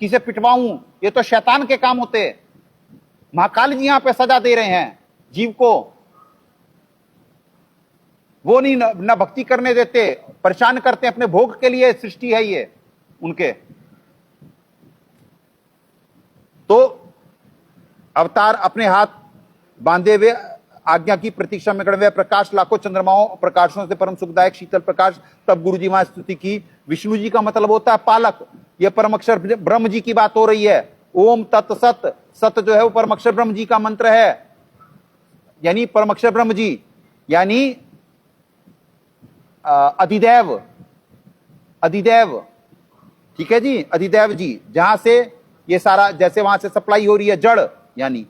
किसे पिटवाऊं, ये तो शैतान के काम होते। महाकाल जी यहां पे सजा दे रहे हैं जीव को, वो नहीं ना भक्ति करने देते, परेशान करते हैं अपने भोग के लिए। सृष्टि है ये उनके। तो अवतार अपने हाथ बांधे हुए आज्ञा की प्रतीक्षा में खड़े हुए, प्रकाश लाखों चंद्रमाओं प्रकाशों से परम सुखदायक शीतल प्रकाश। तब गुरु जी वहां स्तुति की। विष्णु जी का मतलब होता है पालक। यह परम अक्षर ब्रह्म जी की बात हो रही है। ओम तत् सत, सत जो है वो परम अक्षर ब्रह्म जी का मंत्र है, यानी परम अक्षर ब्रह्म जी, यानी अधिदेव, अधिदेव, ठीक है जी, अधिदेव जी, जहां से ये सारा, जैसे वहां से सप्लाई हो रही है जड़, यानी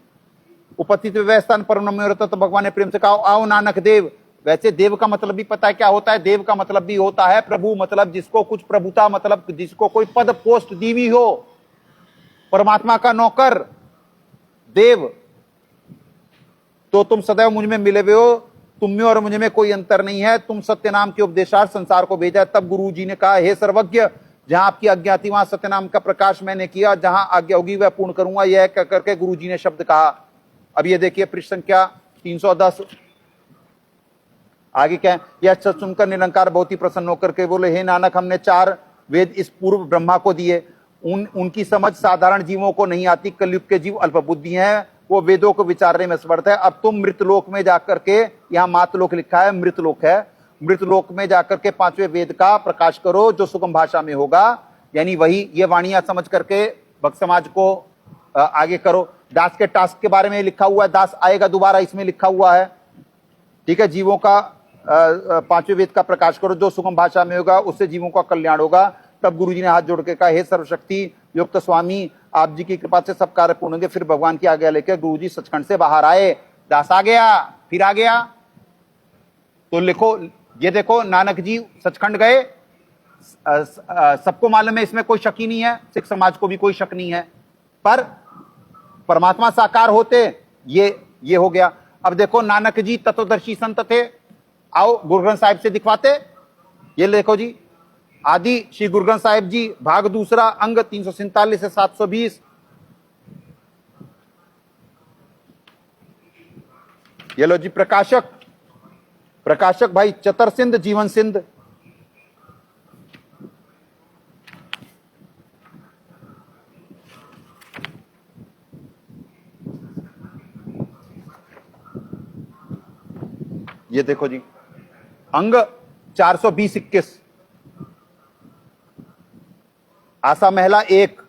उपस्थित व्यवस्था परम होता। तो भगवान ने प्रेम से कहा आओ नानक देव। वैसे देव का मतलब भी पता है क्या होता है? देव का मतलब भी होता है प्रभु, मतलब जिसको कुछ प्रभुता, मतलब जिसको कोई पद पोस्ट दी हुई हो, परमात्मा का नौकर देव। तो तुम सदैव मुझ में मिले हुए हो, तुम में और मुझ में कोई अंतर नहीं है, तुम सत्य नाम के उपदेशार्थ संसार को भेजा। तब गुरु जी ने कहा हे सर्वज्ञ, जहां आपकी आज्ञा थी वहां सत्य नाम का प्रकाश मैंने किया, जहां आज्ञा होगी वह पूर्ण करूंगा। यह कह करके गुरु जी ने शब्द कहा। अब ये देखिए पृष्ठ संख्या 310, आगे क्या है? यह सुनकर निरंकार बहुत ही प्रसन्न होकर के बोले हे नानक, हमने 4 वेद इस पूर्व ब्रह्मा को दिए, उनकी समझ साधारण जीवों को नहीं आती। कलयुग के जीव अल्प बुद्धि हैं, वो वेदों को विचारने में समर्थ है। अब तुम मृतलोक में जाकर के, यहाँ मातलोक लिखा है, मृतलोक है, मृतलोक में जाकर के 5वें वेद का प्रकाश करो जो सुगम भाषा में होगा, यानी वही ये वाणियां समझ करके भक्त समाज को आगे करो। दास के टास्क के बारे में लिखा हुआ है, दास आएगा दोबारा, इसमें लिखा हुआ है। ठीक है, जीवों का पांचवें वेद का प्रकाश करो, जो सुगम भाषा में होगा उससे जीवों का कल्याण होगा। तब गुरुजी ने हाथ जोड़ के कहा, हे सर्वशक्ति युक्त स्वामी, आप जी की कृपा से सब कार्य पूर्ण होंगे। फिर भगवान की आज्ञा लेकर गुरुजी सचखंड से बाहर आए। दास आ गया, फिर आ गया। तो लिखो, ये देखो नानक जी सचखंड गए, सबको मालूम है, इसमें कोई शक ही नहीं है, सिख समाज को भी कोई शक नहीं है। पर परमात्मा साकार होते, ये हो गया। अब देखो नानक जी तत्वदर्शी संत थे, आओ गुरु ग्रंथ साहिब से दिखवाते। ये देखो जी, आदि श्री गुरु ग्रंथ साहिब जी, भाग दूसरा, अंग 347 से 720। ये लो जी, प्रकाशक भाई चतर सिंध, जीवन सिंध। ये देखो जी, अंग 420-21। आशा महिला 1,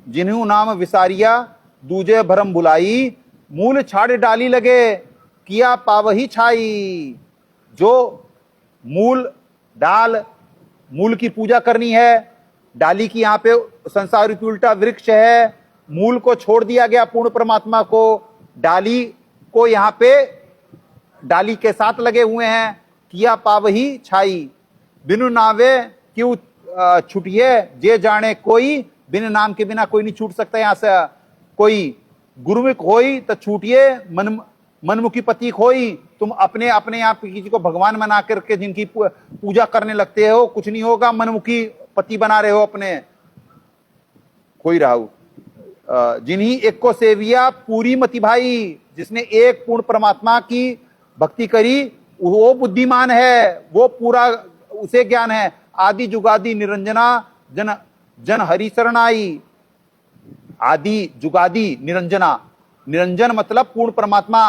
जिन्हू नाम विसारिया दूजे भरम बुलाई, मूल छाड़ डाली लगे किया पावही छाई। जो मूल डाल, मूल की पूजा करनी है, डाली की यहां पे संसार रूपी उल्टा वृक्ष है, मूल को छोड़ दिया गया पूर्ण परमात्मा को, डाली को यहां पे डाली के साथ लगे हुए हैं, किया पावही छाई। बिनु नावे क्यों छुटिए जे जाने कोई, बिन नाम के बिना कोई नहीं छूट सकता यहां से। कोई गुरुमुख होई तो छूटिए, मनमुखी पति खोई। तुम अपने अपने आप किसी को भगवान बना करके जिनकी पूजा करने लगते हो, कुछ नहीं होगा, मनमुखी पति बना रहे हो अपने। कोई राहु जिन्हीं एक को सेविया पूरी मति भाई, जिसने एक पूर्ण परमात्मा की भक्ति करी वो बुद्धिमान है, वो पूरा उसे ज्ञान है। आदि जुगादि निरंजना जन हरि शरणाई। आदि जुगादि निरंजना, निरंजन मतलब पूर्ण परमात्मा,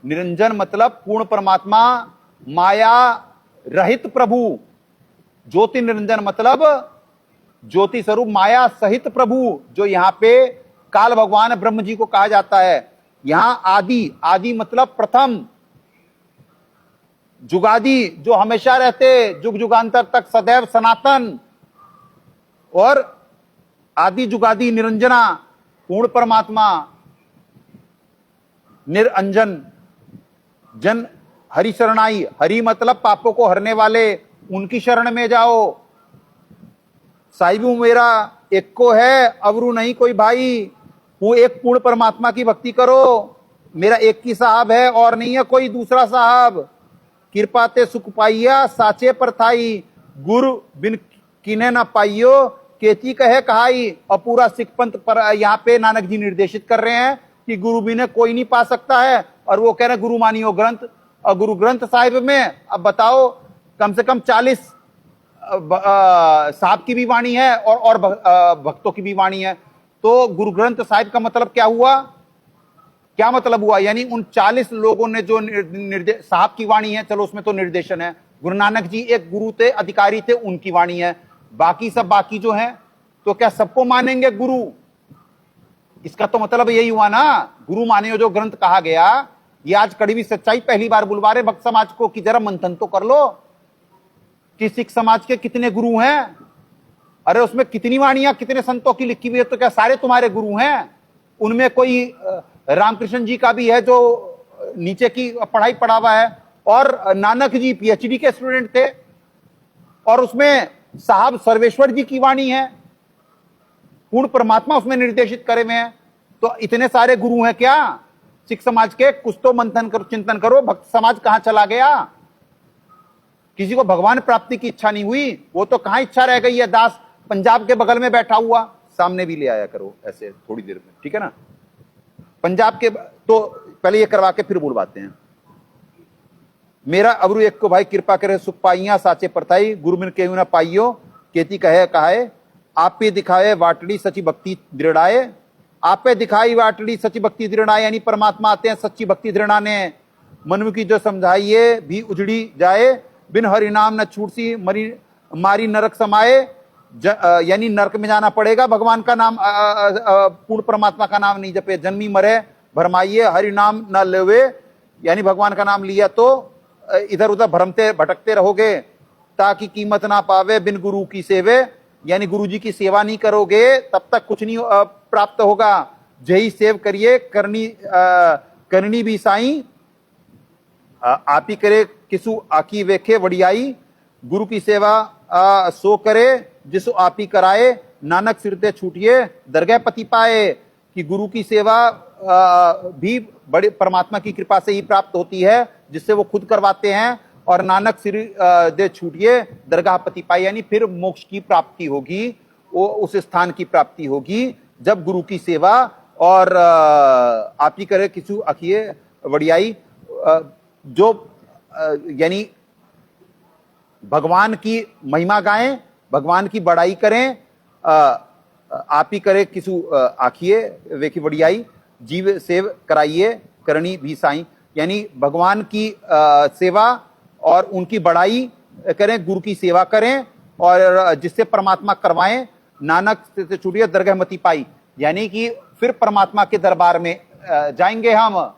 निरंजन मतलब पूर्ण परमात्मा, माया रहित प्रभु। ज्योति निरंजन मतलब ज्योति स्वरूप माया सहित प्रभु, जो यहां पे काल भगवान ब्रह्म जी को कहा जाता है। यहां आदि, आदि मतलब प्रथम, जुगादि जो हमेशा रहते, जुग जुगांतर तक सदैव सनातन, और आदि जुगादि निरंजना पूर्ण परमात्मा। निरंजन जन हरि शरणाई, हरि मतलब पापों को हरने वाले, उनकी शरण में जाओ। साहिबू मेरा एक को है, अवरू नहीं कोई भाई। वो एक पूर्ण परमात्मा की भक्ति करो, मेरा एक ही साहब है और नहीं है कोई दूसरा साहब। कृपा ते सुख पाइया साचे पर थाई, गुरु बिन किने ना पाइयो केची कहे कहाई। और पूरा सिख पंथ पर यहाँ पे नानक जी निर्देशित कर रहे हैं कि गुरु बिना कोई नहीं पा सकता है, और वो कह रहे हैं गुरु मानियो ग्रंथ। और गुरु ग्रंथ साहिब में अब बताओ कम से कम 40 साहब की भी वाणी है और भक्तों की भी वाणी है। तो गुरु ग्रंथ साहिब का मतलब क्या हुआ, क्या मतलब हुआ? यानी उन 40 लोगों ने जो साहब की वाणी है, चलो उसमें तो निर्देशन है। गुरु नानक जी एक गुरु थे, अधिकारी थे, उनकी वाणी है। बाकी सब बाकी जो है, तो क्या सबको मानेंगे गुरु? इसका तो मतलब यही हुआ ना, गुरु माने जो ग्रंथ कहा गया। ये आज कड़वी सच्चाई पहली बार बुलवा रहे भक्त समाज को कि जरा मंथन तो कर लो कि सिख समाज के कितने गुरु हैं। अरे उसमें कितनी वाणियां कितने संतों की लिखी हुई है, तो क्या सारे तुम्हारे गुरु हैं? उनमें कोई रामकृष्ण जी का भी है जो नीचे की पढ़ाई पढ़ा हुआ है, और नानक जी पीएचडी के स्टूडेंट थे, और उसमें साहब सर्वेश्वर जी की वाणी है, पूर्ण परमात्मा उसमें निर्देशित करे हुए हैं। तो इतने सारे गुरु हैं क्या सिख समाज के? कुछ तो मंथन करो, चिंतन करो, भक्त समाज कहां चला गया? किसी को भगवान प्राप्ति की इच्छा नहीं हुई, वो तो कहां इच्छा रह गई है? दास पंजाब के बगल में बैठा हुआ, सामने भी ले आया करो ऐसे थोड़ी देर में, ठीक है ना? पंजाब के तो पहले ये करवा के फिर बुलवाते हैं। मेरा अबरू एक को भाई कृपा करे सुख पाइया साचे परताई, गुरु बिन केहू ना पाइयो केती कहे कहाए। आप पे दिखाए वाटड़ी सच्ची भक्ति दृढ़ाए, आप पे दिखाई वाटड़ी सच्ची भक्ति दृढ़ाए, यानी परमात्मा आते हैं सच्ची भक्ति दृढ़ाने। मन की जो समझाइए भी उजड़ी जाए, बिन हरि नाम न छूट सी मारी नरक समाए। यानी नरक में जाना पड़ेगा भगवान का नाम पूर्ण परमात्मा का नाम नहीं जपे। जन्मी मरे भरमाइए हरि नाम न लेवे, यानी भगवान का नाम लिया तो इधर उधर भ्रमते भटकते रहोगे। ताकि कीमत ना पावे बिन गुरु की सेवे, यानी गुरु जी की सेवा नहीं करोगे तब तक कुछ नहीं प्राप्त होगा। जही सेव करिए करनी भी साई, आप ही करे किसु आकी वेखे वड़ियाई। गुरु की सेवा सो करे जिसो आप ही कराए, नानक सिरते छूटिए दरगाह पति पाए। कि गुरु की सेवा भी बड़े परमात्मा की कृपा से ही प्राप्त होती है, जिससे वो खुद करवाते हैं। और नानक सिर दे छूटिए दरगाह पति पाए, यानी फिर मोक्ष की प्राप्ति होगी, वो उस स्थान की प्राप्ति होगी जब गुरु की सेवा और आप ही करे किसु अखिए वड़ियाई। जो यानी भगवान की महिमा गाएं, भगवान की बड़ाई करें, आप ही करे किसु आखिए वेखी वड़ियाई। जीव सेव कराइए करनी भी साई, यानी भगवान की सेवा और उनकी बड़ाई करें, गुरु की सेवा करें और जिससे परमात्मा करवाएं। नानक से छूटिए दरगाह मति पाई, यानी कि फिर परमात्मा के दरबार में जाएंगे हम।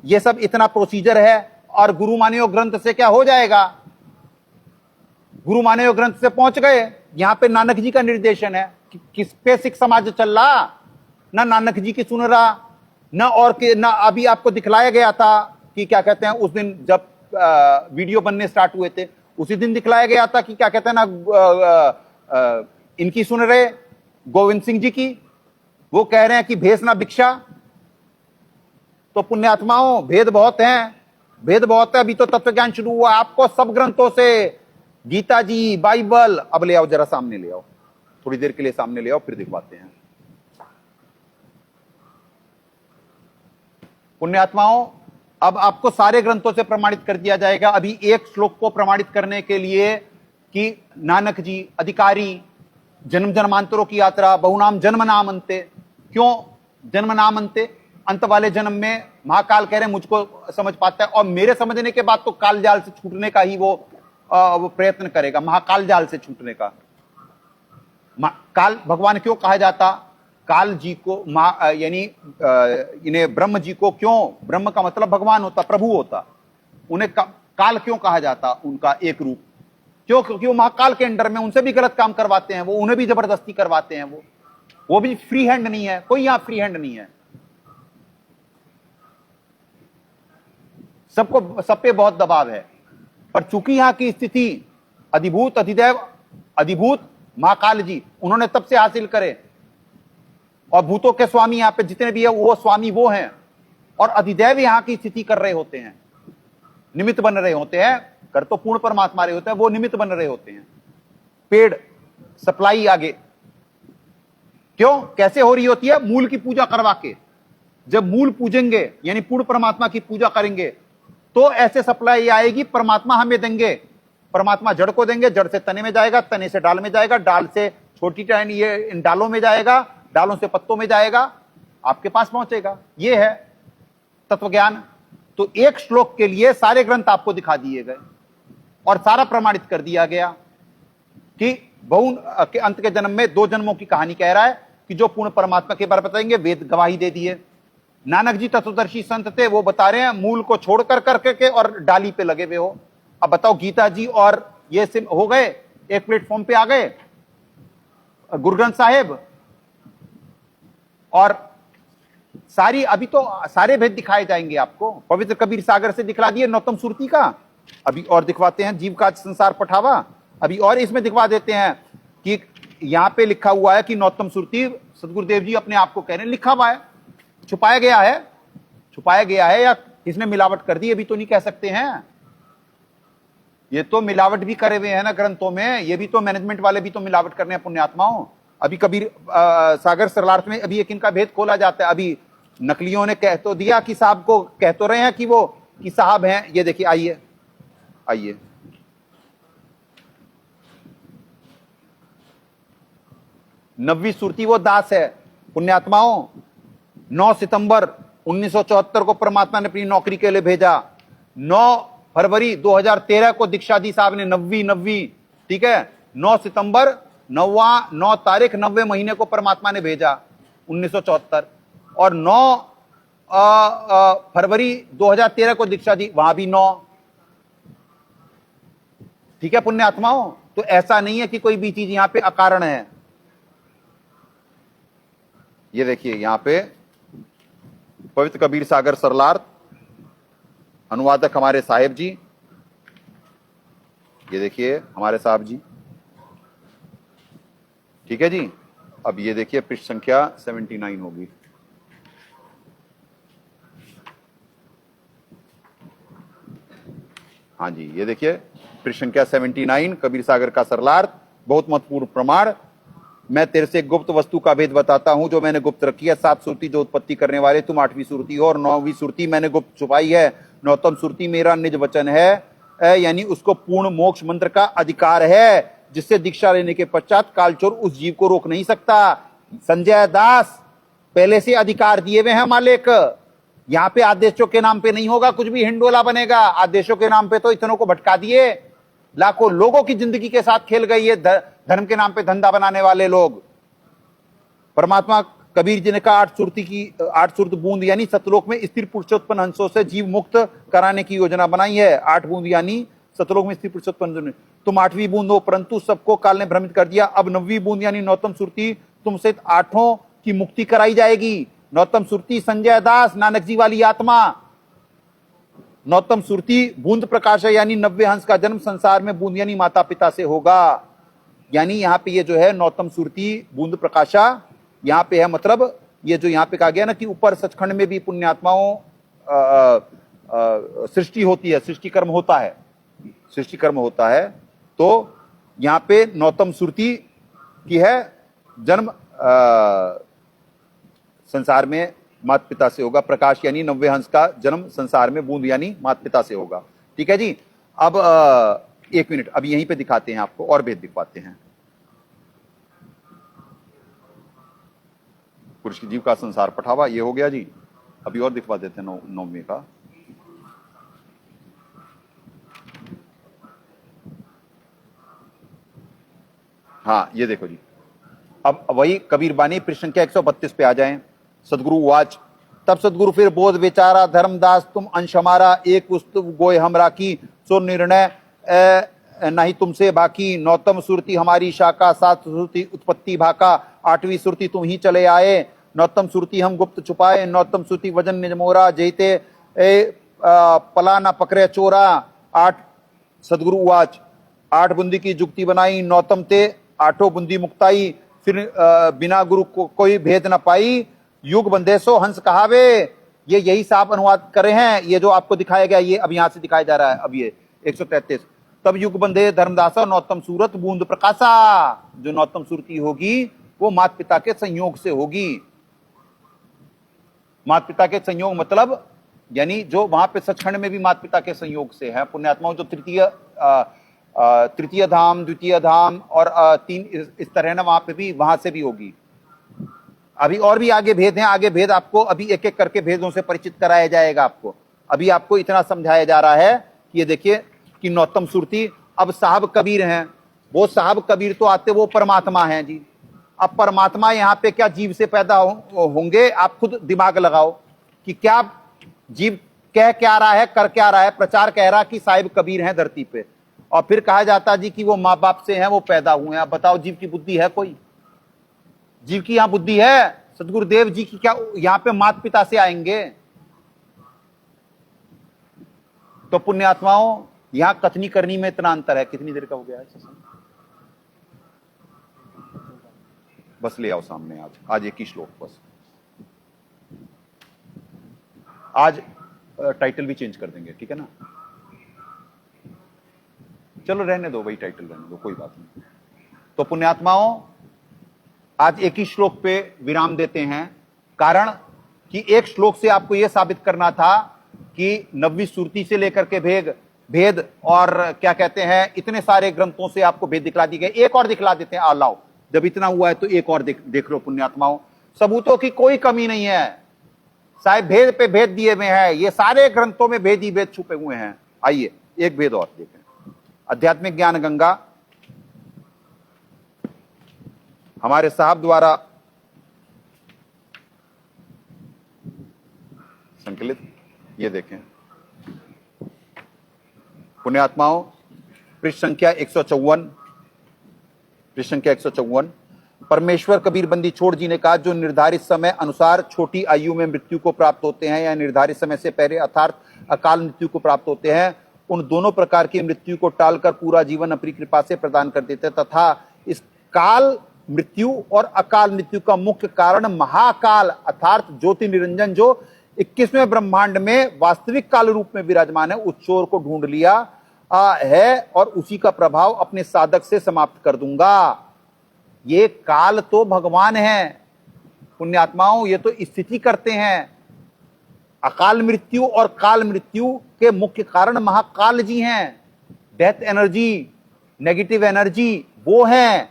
ये सब इतना प्रोसीजर है। और गुरु मान्यो ग्रंथ से क्या हो जाएगा? गुरु मान्यो ग्रंथ से पहुंच गए। यहां पे नानक जी का निर्देशन है कि किस पे सिख समाज चल रहा, ना नानक जी की सुन रहा, ना और ना अभी आपको दिखलाया गया था कि क्या कहते हैं, उस दिन जब वीडियो बनने स्टार्ट हुए थे उसी दिन दिखलाया गया था कि क्या कहते हैं ना इनकी सुन रहे गोविंद सिंह जी की, वो कह रहे हैं कि भेष ना भिक्षा। तो पुण्यात्माओं भेद बहुत हैं, भेद बहुत है। अभी तो तत्व ज्ञान शुरू हुआ, आपको सब ग्रंथों से गीता जी, बाइबल, अब ले आओ जरा सामने ले आओ, थोड़ी देर के लिए सामने ले आओ फिर दिखवाते हैं। पुण्यात्माओं अब आपको सारे ग्रंथों से प्रमाणित कर दिया जाएगा। अभी एक श्लोक को प्रमाणित करने के लिए कि नानक जी अधिकारी, जन्म जन्मांतरों की यात्रा, बहुनाम जन्म नाम अंते। क्यों जन्म नाम अंते? अंत वाले जन्म में महाकाल कह रहे हैं मुझको समझ पाता है, और मेरे समझने के बाद तो काल जाल से छूटने का ही वो प्रयत्न करेगा, महाकाल जाल से छूटने का। काल भगवान क्यों कहा जाता? काल जी को यानी इन्हें ब्रह्म जी को क्यों, ब्रह्म का मतलब भगवान होता, प्रभु होता, उन्हें काल क्यों कहा जाता? उनका एक रूप क्यों? क्योंकि वो महाकाल के अंडर में उनसे भी गलत काम करवाते हैं, वो उन्हें भी जबरदस्ती करवाते हैं। वो भी फ्री हैंड नहीं है, कोई यहां फ्री हैंड नहीं है। सबको सब पे बहुत दबाव है। पर चूंकि यहां की स्थिति अधिभूत अधिदैव अधिभूत महाकाल जी उन्होंने तब से हासिल करे, और भूतों के स्वामी यहां पे जितने भी है वो स्वामी वो हैं, और अधिदैव यहां की स्थिति कर रहे होते हैं, निमित्त बन रहे होते हैं। कर तो पूर्ण परमात्मा रहे होते हैं, वो निमित्त बन रहे होते हैं। पेड़ सप्लाई आगे क्यों कैसे हो रही होती है? मूल की पूजा करवा के। जब मूल पूजेंगे यानी पूर्ण परमात्मा की पूजा करेंगे तो ऐसे सप्लाई आएगी, परमात्मा हमें देंगे। परमात्मा जड़ को देंगे, जड़ से तने में जाएगा, तने से डाल में जाएगा, डाल से छोटी टहनी ये इन डालों में जाएगा, डालों से पत्तों में जाएगा, आपके पास पहुंचेगा। ये है तत्व ज्ञान। तो एक श्लोक के लिए सारे ग्रंथ आपको दिखा दिए गए और सारा प्रमाणित कर दिया गया कि बहु के अंत के जन्म में 2 जन्मों की कहानी कह रहा है कि जो पूर्ण परमात्मा के बारे में बताएंगे। वेद गवाही दे दिए। नानक जी तत्वदर्शी संत थे, वो बता रहे हैं मूल को छोड़ कर करके और डाली पे लगे हुए हो। अब बताओ गीता जी और ये सिम हो गए, एक प्लेटफॉर्म पे आ गए, गुरु ग्रंथ साहिब और सारी, अभी तो सारे भेद दिखाए जाएंगे आपको। पवित्र कबीर सागर से दिखला दिए नौतम सुरती का, अभी और दिखवाते हैं जीव का संसार पठावा। अभी और इसमें दिखवा देते हैं कि यहां पे लिखा हुआ है कि नौतम सुरती सदगुरुदेव जी अपने आप को कह रहे हैं, लिखा हुआ है, छुपाया गया है या किसने मिलावट कर दी, अभी तो नहीं कह सकते हैं। ये तो मिलावट भी करे हुए हैं ना ग्रंथों में, ये भी तो मैनेजमेंट वाले भी तो मिलावट करने हैं पुण्यात्माओं। अभी कबीर सागर सरलार्थ में अभी एक इनका भेद खोला जाता है। अभी नकलियों ने कह तो दिया कि साहब को कह तो रहे हैं कि वो कि साहब हैं। ये देखिए, आइए 9वीं सुरती वो दास है पुण्यात्माओं। 9 सितंबर 1974 को परमात्मा ने अपनी नौकरी के लिए भेजा। 9 फरवरी 2013 को दीक्षा दी साहब ने, 9वीं, ठीक है। 9 सितंबर 9 तारीख 9वें महीने को परमात्मा ने भेजा 1974, और 9 फरवरी 2013 को दीक्षा दी, वहां भी 9। ठीक है पुण्यात्माओं, तो ऐसा नहीं है कि कोई भी चीज यहां पे अकारण है। ये देखिए यहां पे पवित्र कबीर सागर सरलार्थ, अनुवादक हमारे साहेब जी, ये देखिए हमारे साहब जी। ठीक है जी। अब ये देखिए पृष्ठ संख्या 79 होगी। हाँ जी, ये देखिए पृष्ठ संख्या 79, कबीर सागर का सरलार्थ, बहुत महत्वपूर्ण प्रमाण। मैं तेरे से गुप्त वस्तु का भेद बताता हूं जो मैंने गुप्त रखी है। 7 सुरती जो उत्पत्ति करने वाले, तुम 8वीं सुरती हो, और 9वीं सुरती मैंने गुप्त छुपाई है। 9तम सुरती मेरा निज वचन है, यानी उसको पूर्ण मोक्ष मंत्र का अधिकार है, जिससे दीक्षा लेने के पश्चात कालचोर उस जीव को रोक नहीं सकता। संजय दास, पहले से अधिकार दिए हुए हैं मालिक। यहां पे आदेशों के नाम पे नहीं होगा कुछ भी, हिंडोला बनेगा। आदेशों के नाम पे तो इतनों को भटका दिए, लाखों लोगों की जिंदगी के साथ खेल गई ये धर्म के नाम पे धंधा बनाने वाले लोग। परमात्मा कबीर जी ने कहा 8 सुरत बूंद यानी सतलोक में स्थिर पुरुषोत्पन्न हंसों से जीव मुक्त कराने की योजना बनाई है। 8 बूंद यानी सतलोक में स्थिर पुरुषोत्पन्न, तुम 8वीं बूंद हो, परंतु सबको काल ने भ्रमित कर दिया। अब 9वीं बूंद यानी 9तम सुरती तुमसे 8 की मुक्ति कराई जाएगी। 9तम सुरती संजय दास, नानक जी वाली आत्मा। 9तम सुरती बूंद प्रकाश है, यानी 90 हंस का जन्म संसार में बूंद यानी माता पिता से होगा। यानी यहाँ पे ये जो है 9तम सुरती बूंद प्रकाशा यहाँ पे है, मतलब ये जो यहाँ पे कहा गया ना कि ऊपर सचखंड में भी पुण्यात्माओं सृष्टि होती है, सृष्टि कर्म होता है, सृष्टि कर्म होता है। तो यहाँ पे 9तम सुरती की है जन्म संसार में माता पिता से होगा। प्रकाश यानी 90 हंस का जन्म संसार में बूंद यानी माता पिता से होगा। ठीक है जी। अब 1 मिनट, अब यहीं पे दिखाते हैं आपको और भेद दिखवाते हैं। पुरुष की जीव का संसार पठावा, ये हो गया जी। अभी और दिखवा देते हैं 9वें का। हाँ ये देखो जी, अब वही कबीर बानी पृष्ठ संख्या 132 पे आ जाएं। सदगुरु वाच, तब सदगुरु फिर बोध बेचारा, धर्मदास तुम अंश हमारा, एक पुस्तु गोय हम राखी, सो निर्णय नहीं तुमसे बाकी। 9तम सुरती हमारी शाखा, 7 सुरती उत्पत्ति भाका, 8वीं सुरती तुम ही चले आए। 9तम सुरती हम गुप्त छुपाए, 9तम सुरती वजन निजमोरा, जैते पला न पकड़े चोरा। 8 सदगुरु वाच, 8 बुंदी की जुक्ति बनाई, 9तम ते 8 बुंदी मुक्ताई। फिर बिना गुरु को कोई भेद न पाई, युग बंदेसो हंस कहावे। ये यही साहब अनुवाद करे हैं, ये जो आपको दिखाया गया, ये अब यहां से दिखाया जा रहा है। अब ये 133, तब युग बंदे धर्मदासा 9तम सूरत बूंद प्रकाशा। जो 9तम सूरती होगी वो माता पिता के संयोग से होगी। माता पिता के संयोग मतलब यानी जो वहां पे सचखंड में भी माता पिता के संयोग से है पुण्यात्माओं। जो तृतीय धाम, द्वितीय धाम और 3 इस तरह ना, वहां पे भी, वहां से भी होगी। अभी और भी आगे भेद हैं, आगे भेद आपको अभी एक एक करके भेदों से परिचित कराया जाएगा आपको। अभी आपको इतना समझाया जा रहा है कि ये देखिए कि 9तम सुरती, अब साहब कबीर हैं, वो साहब कबीर तो आते वो परमात्मा हैं जी। अब परमात्मा यहाँ पे क्या जीव से पैदा होंगे? आप खुद दिमाग लगाओ कि क्या जीव कह क्या रहा है, कर क्या रहा है। प्रचार कह रहा कि साहिब कबीर हैं धरती पे, और फिर कहा जाता जी कि वो माँ बाप से हैं, वो पैदा हुए हैं। अब बताओ जीव की बुद्धि है कोई? जीव की यहां बुद्धि है? सदगुरुदेव जी की क्या यहां पे माता पिता से आएंगे? तो पुण्यात्माओं यहां कथनी करनी में इतना अंतर है। कितनी देर का हो गया है? बस ले आओ सामने। आज एक ही श्लोक बस। आज टाइटल भी चेंज कर देंगे, ठीक है ना? चलो रहने दो, वही टाइटल रहने दो, कोई बात नहीं। तो पुण्यात्माओं आज एक ही श्लोक पे विराम देते हैं, कारण कि एक श्लोक से आपको यह साबित करना था कि 9वीं सुरती से लेकर के भेद और क्या कहते हैं, इतने सारे ग्रंथों से आपको भेद दिखला दिए गए। एक और दिखला देते हैं, लाओ, जब इतना हुआ है तो एक और देख लो पुण्यात्माओं। सबूतों की कोई कमी नहीं है, साहब भेद पे भेद दिए हुए हैं। ये सारे ग्रंथों में भेद ही भेद छुपे हुए हैं। आइए एक भेद और देखें, आध्यात्मिक ज्ञान गंगा हमारे साहब द्वारा संकलित, ये देखें पुण्यात्माओं, पृष्ठ संख्या 154। परमेश्वर कबीर बंदी छोड़ जी ने कहा, जो निर्धारित समय अनुसार छोटी आयु में मृत्यु को प्राप्त होते हैं या निर्धारित समय से पहले अर्थात अकाल मृत्यु को प्राप्त होते हैं, उन दोनों प्रकार की मृत्यु को टालकर पूरा जीवन अपनी कृपा से प्रदान कर देते हैं तथा इस काल मृत्यु और अकाल मृत्यु का मुख्य कारण महाकाल अर्थात ज्योति निरंजन जो 21वें ब्रह्मांड में वास्तविक काल रूप में विराजमान है, उस चोर को ढूंढ लिया है और उसी का प्रभाव अपने साधक से समाप्त कर दूंगा। ये काल तो भगवान है पुण्यात्माओं, ये तो स्थिति करते हैं। अकाल मृत्यु और काल मृत्यु के मुख्य कारण महाकाल जी हैं। डेथ एनर्जी, नेगेटिव एनर्जी वो हैं,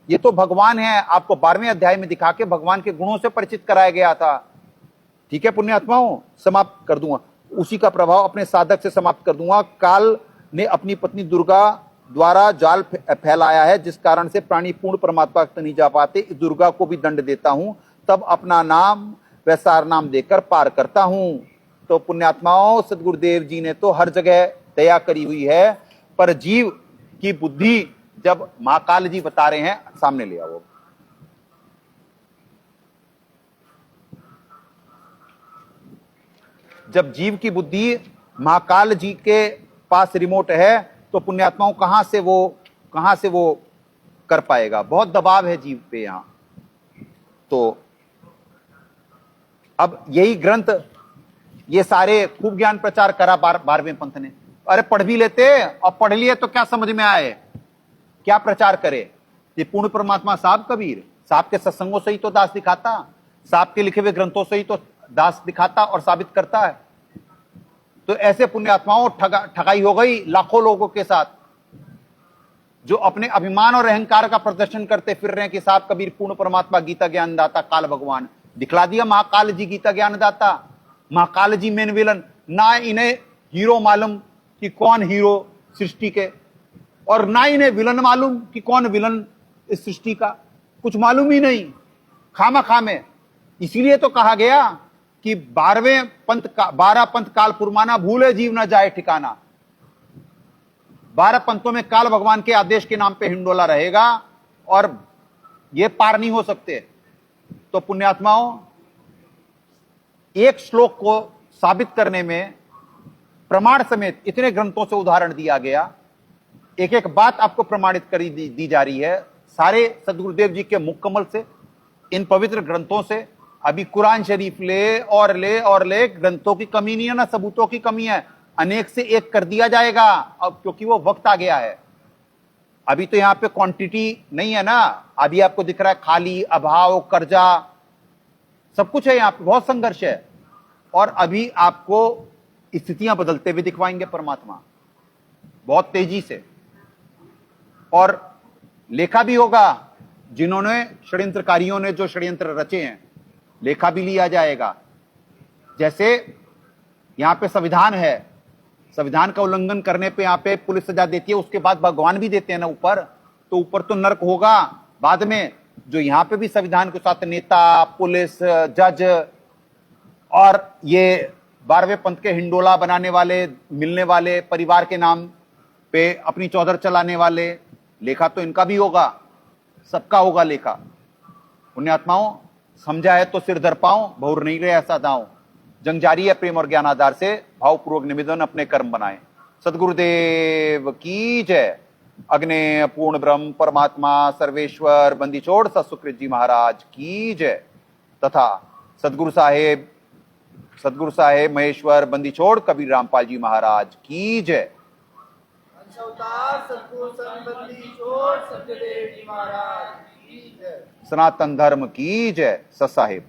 ये तो भगवान है। आपको 12वें अध्याय में दिखा के भगवान के गुणों से परिचित कराया गया था। ठीक है पुण्यात्माओं, समाप्त कर दूंगा, उसी का प्रभाव अपने साधक से समाप्त कर दूंगा। काल ने अपनी पत्नी दुर्गा द्वारा जाल फैलाया है, जिस कारण से प्राणी पूर्ण परमात्मा तक नहीं जा पाते। इस दुर्गा को भी दंड देता हूं, तब अपना नाम व सार नाम देकर पार करता हूं। तो पुण्यात्माओं, सदगुरुदेव जी ने तो हर जगह दया करी हुई है, पर जीव की बुद्धि जब महाकाल जी बता रहे हैं, सामने ले आओ। जब जीव की बुद्धि महाकाल जी के पास रिमोट है, तो पुण्यात्माओं कहां से वो कर पाएगा। बहुत दबाव है जीव पे यहां। तो अब यही ग्रंथ, ये सारे खूब ज्ञान प्रचार करा 12वें पंथ ने। अरे पढ़ भी लेते, और पढ़ लिए तो क्या समझ में आए, क्या प्रचार करे। ये पूर्ण परमात्मा साहब कबीर साहब के सत्संगों से ही तो दास दिखाता, साहब के लिखे हुए ग्रंथों से ही तो दास दिखाता और साबित करता है। तो ऐसे पुण्यात्माओं ठगाई हो गई लाखों लोगों के साथ, जो अपने अभिमान और अहंकार का प्रदर्शन करते फिर रहे हैं कि साहब कबीर पूर्ण परमात्मा, गीता ज्ञान दाता, काल भगवान। दिखला दिया महाकाल जी गीता ज्ञान दाता, महाकाल जी मेन विलन। ना इन्हें हीरो मालूम कि कौन हीरो सृष्टि के, और ना इन्हें विलन मालूम कि कौन विलन इस सृष्टि का, कुछ मालूम ही नहीं, खामा खामे। इसीलिए तो कहा गया कि 12 पंथ काल पुरमाना, भूले जीव न जाए ठिकाना। 12 पंथों में काल भगवान के आदेश के नाम पे हिंडोला रहेगा और ये पार नहीं हो सकते। तो पुण्यात्माओं, एक श्लोक को साबित करने में प्रमाण समेत इतने ग्रंथों से उदाहरण दिया गया, एक एक बात आपको प्रमाणित करी दी जा रही है सारे सदगुरुदेव जी के मुखकमल से, इन पवित्र ग्रंथों से। अभी कुरान शरीफ ले और ले, ग्रंथों की कमी नहीं है ना सबूतों की कमी है। अनेक से एक कर दिया जाएगा अब, क्योंकि वो वक्त आ गया है। अभी तो यहां पे क्वांटिटी नहीं है ना, अभी आपको दिख रहा है खाली, अभाव, कर्जा, सब कुछ है यहां पे, बहुत संघर्ष है। और अभी आपको स्थितियां बदलते हुए दिखवाएंगे परमात्मा बहुत तेजी से। और लेखा भी होगा, जिन्होंने षड्यंत्रकारियों ने जो षड्यंत्र रचे हैं, लेखा भी लिया जाएगा। जैसे यहां पे संविधान है, संविधान का उल्लंघन करने पे यहां पे पुलिस सजा देती है, उसके बाद भगवान भी देते हैं ना ऊपर, तो ऊपर तो नर्क होगा बाद में। जो यहां पे भी संविधान के साथ नेता, पुलिस, जज और ये 12वें पंथ के हिंडोला बनाने वाले, मिलने वाले, परिवार के नाम पे अपनी चौधर चलाने वाले, लेखा तो इनका भी होगा, सबका होगा लेखा। पुण्यात्माओं, समझा है तो सिर धर पाओ, बहुर नहीं रहे ऐसा दांव। जंग जारी है प्रेम और ज्ञान आधार से, भावपूर्वक निवेदन अपने कर्म बनाए। सदगुरुदेव की जय। अग्ने पूर्ण ब्रह्म परमात्मा सर्वेश्वर बंदी छोड़ सतसुकृत जी महाराज की जय। तथा सदगुरु साहेब महेश्वर बंदी छोड़ कबीर रामपाल जी महाराज की जय। सनातन धर्म की जय। सत साहेब।